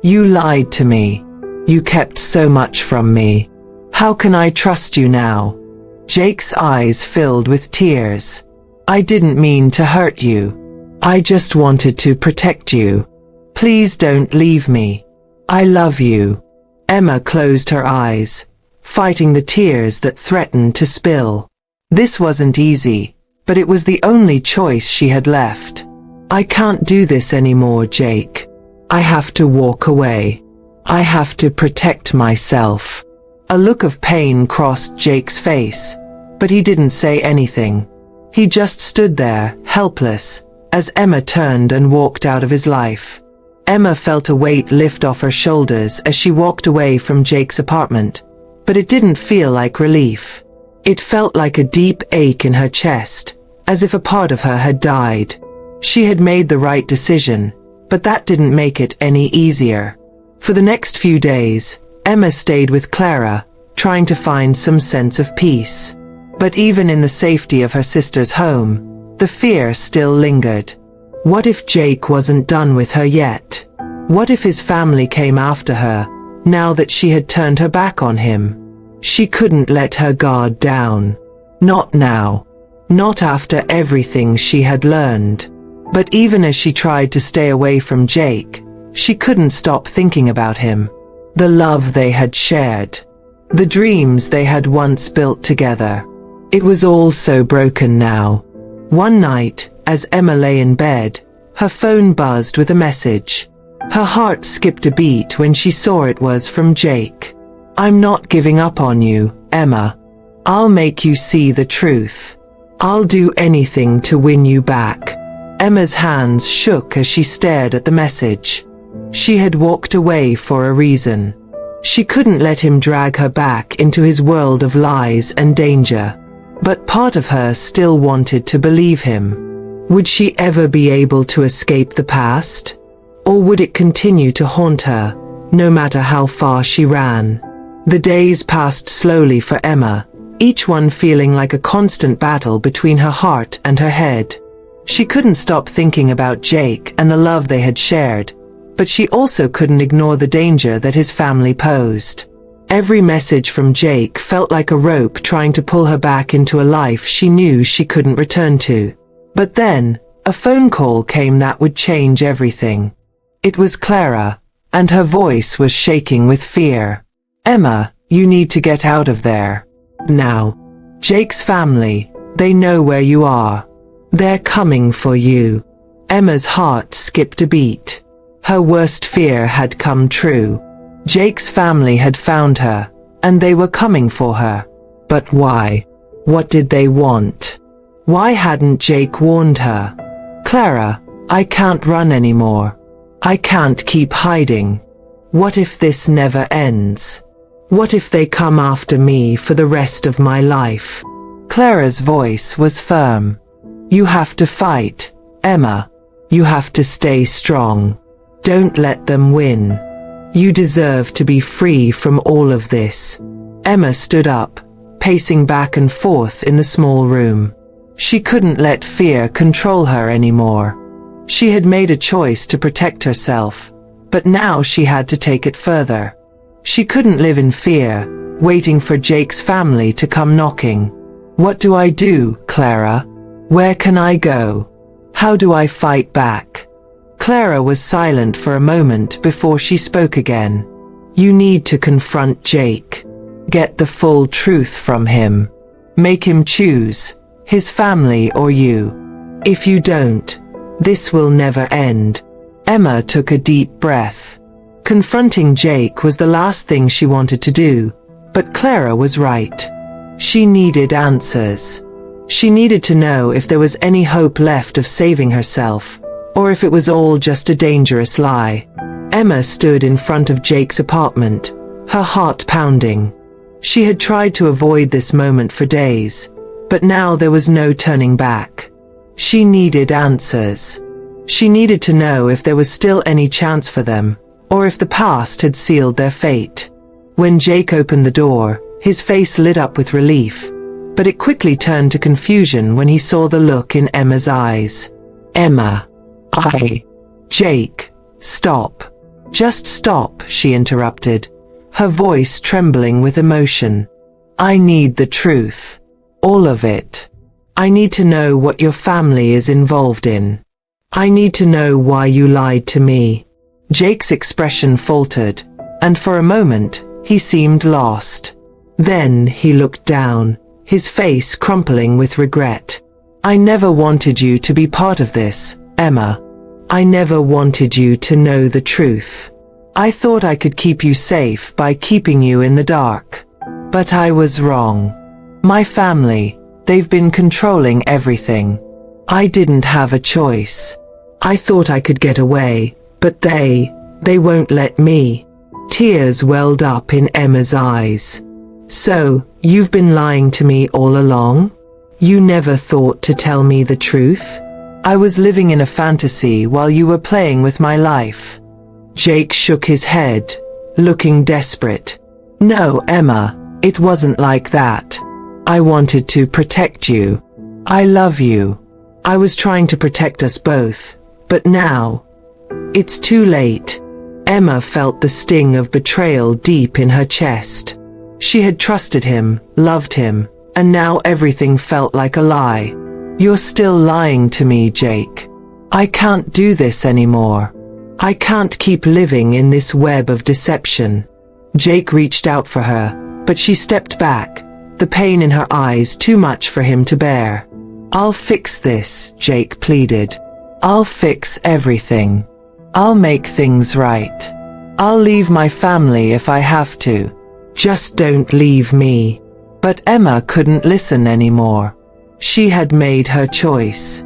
You lied to me. You kept so much from me. How can I trust you now? Jake's eyes filled with tears. I didn't mean to hurt you. I just wanted to protect you. Please don't leave me. I love you. Emma closed her eyes, fighting the tears that threatened to spill. This wasn't easy, but it was the only choice she had left. I can't do this anymore, Jake. I have to walk away. I have to protect myself. A look of pain crossed Jake's face, but he didn't say anything. He just stood there, helpless, as Emma turned and walked out of his life. Emma felt a weight lift off her shoulders as she walked away from Jake's apartment, but it didn't feel like relief. It felt like a deep ache in her chest, as if a part of her had died. She had made the right decision, but that didn't make it any easier. For the next few days, Emma stayed with Clara, trying to find some sense of peace. But even in the safety of her sister's home, the fear still lingered. What if Jake wasn't done with her yet? What if his family came after her, now that she had turned her back on him? She couldn't let her guard down. Not now. Not after everything she had learned. But even as she tried to stay away from Jake, she couldn't stop thinking about him. The love they had shared. The dreams they had once built together. It was all so broken now. One night, as Emma lay in bed, her phone buzzed with a message. Her heart skipped a beat when she saw it was from Jake. I'm not giving up on you, Emma. I'll make you see the truth. I'll do anything to win you back. Emma's hands shook as she stared at the message. She had walked away for a reason. She couldn't let him drag her back into his world of lies and danger. But part of her still wanted to believe him. Would she ever be able to escape the past? Or would it continue to haunt her, no matter how far she ran? The days passed slowly for Emma, each one feeling like a constant battle between her heart and her head. She couldn't stop thinking about Jake and the love they had shared, but she also couldn't ignore the danger that his family posed. Every message from Jake felt like a rope trying to pull her back into a life she knew she couldn't return to. But then, a phone call came that would change everything. It was Clara, and her voice was shaking with fear. Emma, you need to get out of there. Now. Jake's family, they know where you are. They're coming for you. Emma's heart skipped a beat. Her worst fear had come true. Jake's family had found her, and they were coming for her. But why? What did they want? Why hadn't Jake warned her? Clara, I can't run anymore. I can't keep hiding. What if this never ends? What if they come after me for the rest of my life? Clara's voice was firm. You have to fight, Emma. You have to stay strong. Don't let them win. You deserve to be free from all of this. Emma stood up, pacing back and forth in the small room. She couldn't let fear control her anymore. She had made a choice to protect herself, but now she had to take it further. She couldn't live in fear, waiting for Jake's family to come knocking. What do I do, Clara? Where can I go? How do I fight back? Clara was silent for a moment before she spoke again. You need to confront Jake. Get the full truth from him. Make him choose, his family or you. If you don't, this will never end. Emma took a deep breath. Confronting Jake was the last thing she wanted to do, but Clara was right. She needed answers. She needed to know if there was any hope left of saving herself, or if it was all just a dangerous lie. Emma stood in front of Jake's apartment, her heart pounding. She had tried to avoid this moment for days, but now there was no turning back. She needed answers. She needed to know if there was still any chance for them, or if the past had sealed their fate. When Jake opened the door, his face lit up with relief, but it quickly turned to confusion when he saw the look in Emma's eyes. Emma. Jake, stop. Just stop, she interrupted, her voice trembling with emotion. I need the truth. All of it. I need to know what your family is involved in. I need to know why you lied to me. Jake's expression faltered, and for a moment, he seemed lost. Then he looked down, his face crumpling with regret. I never wanted you to be part of this, Emma. I never wanted you to know the truth. I thought I could keep you safe by keeping you in the dark. But I was wrong. My family, they've been controlling everything. I didn't have a choice. I thought I could get away, but they won't let me. Tears welled up in Emma's eyes. So, you've been lying to me all along? You never thought to tell me the truth? I was living in a fantasy while you were playing with my life. Jake shook his head, looking desperate. No, Emma, it wasn't like that. I wanted to protect you. I love you. I was trying to protect us both, but now, it's too late. Emma felt the sting of betrayal deep in her chest. She had trusted him, loved him, and now everything felt like a lie. You're still lying to me, Jake. I can't do this anymore. I can't keep living in this web of deception. Jake reached out for her, but she stepped back, the pain in her eyes too much for him to bear. I'll fix this, Jake pleaded. I'll fix everything. I'll make things right. I'll leave my family if I have to. Just don't leave me. But Emma couldn't listen anymore. She had made her choice.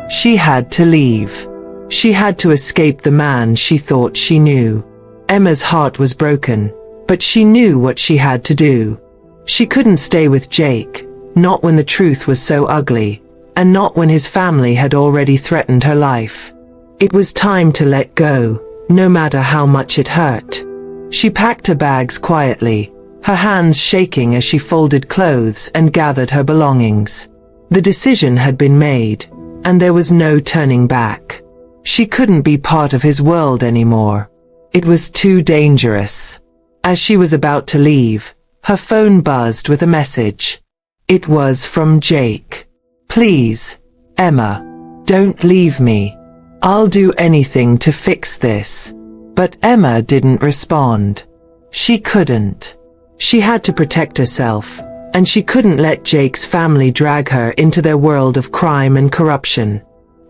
She had to leave. She had to escape the man she thought she knew. Emma's heart was broken, but she knew what she had to do. She couldn't stay with Jake, not when the truth was so ugly, and not when his family had already threatened her life. It was time to let go, no matter how much it hurt. She packed her bags quietly, her hands shaking as she folded clothes and gathered her belongings. The decision had been made, and there was no turning back. She couldn't be part of his world anymore. It was too dangerous. As she was about to leave, her phone buzzed with a message. It was from Jake. Please, Emma, don't leave me. I'll do anything to fix this. But Emma didn't respond. She couldn't. She had to protect herself, and she couldn't let Jake's family drag her into their world of crime and corruption.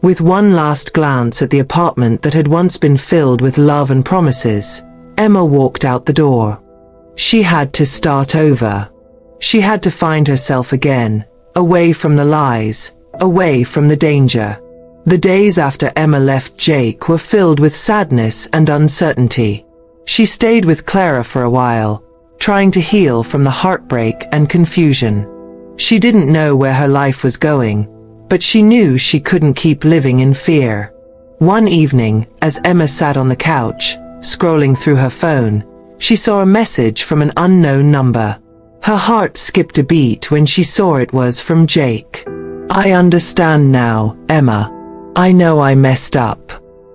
With one last glance at the apartment that had once been filled with love and promises, Emma walked out the door. She had to start over. She had to find herself again, away from the lies, away from the danger. The days after Emma left Jake were filled with sadness and uncertainty. She stayed with Clara for a while, trying to heal from the heartbreak and confusion. She didn't know where her life was going, but she knew she couldn't keep living in fear. One evening, as Emma sat on the couch, scrolling through her phone, she saw a message from an unknown number. Her heart skipped a beat when she saw it was from Jake. I understand now, Emma. I know I messed up.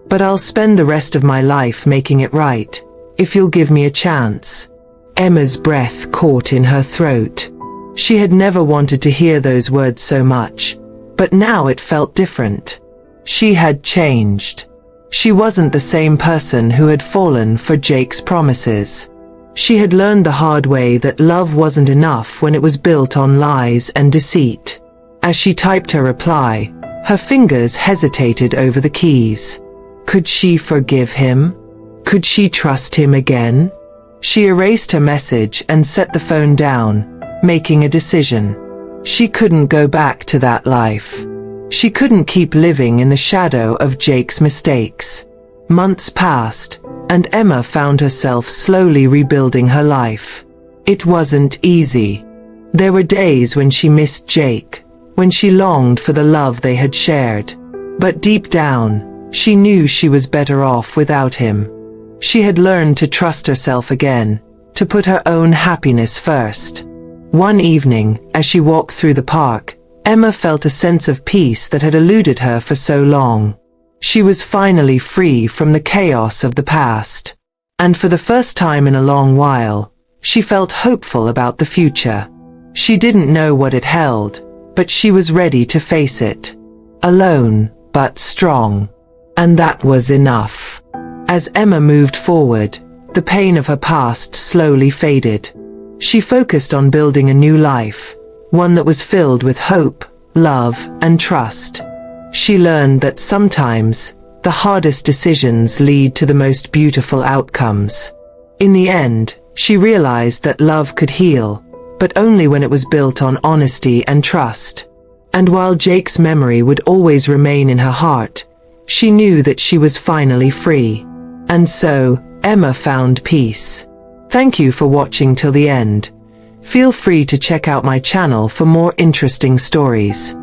But I'll spend the rest of my life making it right, if you'll give me a chance. Emma's breath caught in her throat. She had never wanted to hear those words so much, but now it felt different. She had changed. She wasn't the same person who had fallen for Jake's promises. She had learned the hard way that love wasn't enough when it was built on lies and deceit. As she typed her reply, her fingers hesitated over the keys. Could she forgive him? Could she trust him again? She erased her message and set the phone down, making a decision. She couldn't go back to that life. She couldn't keep living in the shadow of Jake's mistakes. Months passed, and Emma found herself slowly rebuilding her life. It wasn't easy. There were days when she missed Jake, when she longed for the love they had shared. But deep down, she knew she was better off without him. She had learned to trust herself again, to put her own happiness first. One evening, as she walked through the park, Emma felt a sense of peace that had eluded her for so long. She was finally free from the chaos of the past. And for the first time in a long while, she felt hopeful about the future. She didn't know what it held, but she was ready to face it. Alone, but strong. And that was enough. As Emma moved forward, the pain of her past slowly faded. She focused on building a new life, one that was filled with hope, love, and trust. She learned that sometimes, the hardest decisions lead to the most beautiful outcomes. In the end, she realized that love could heal, but only when it was built on honesty and trust. And while Jake's memory would always remain in her heart, she knew that she was finally free. And so, Emma found peace. Thank you for watching till the end. Feel free to check out my channel for more interesting stories.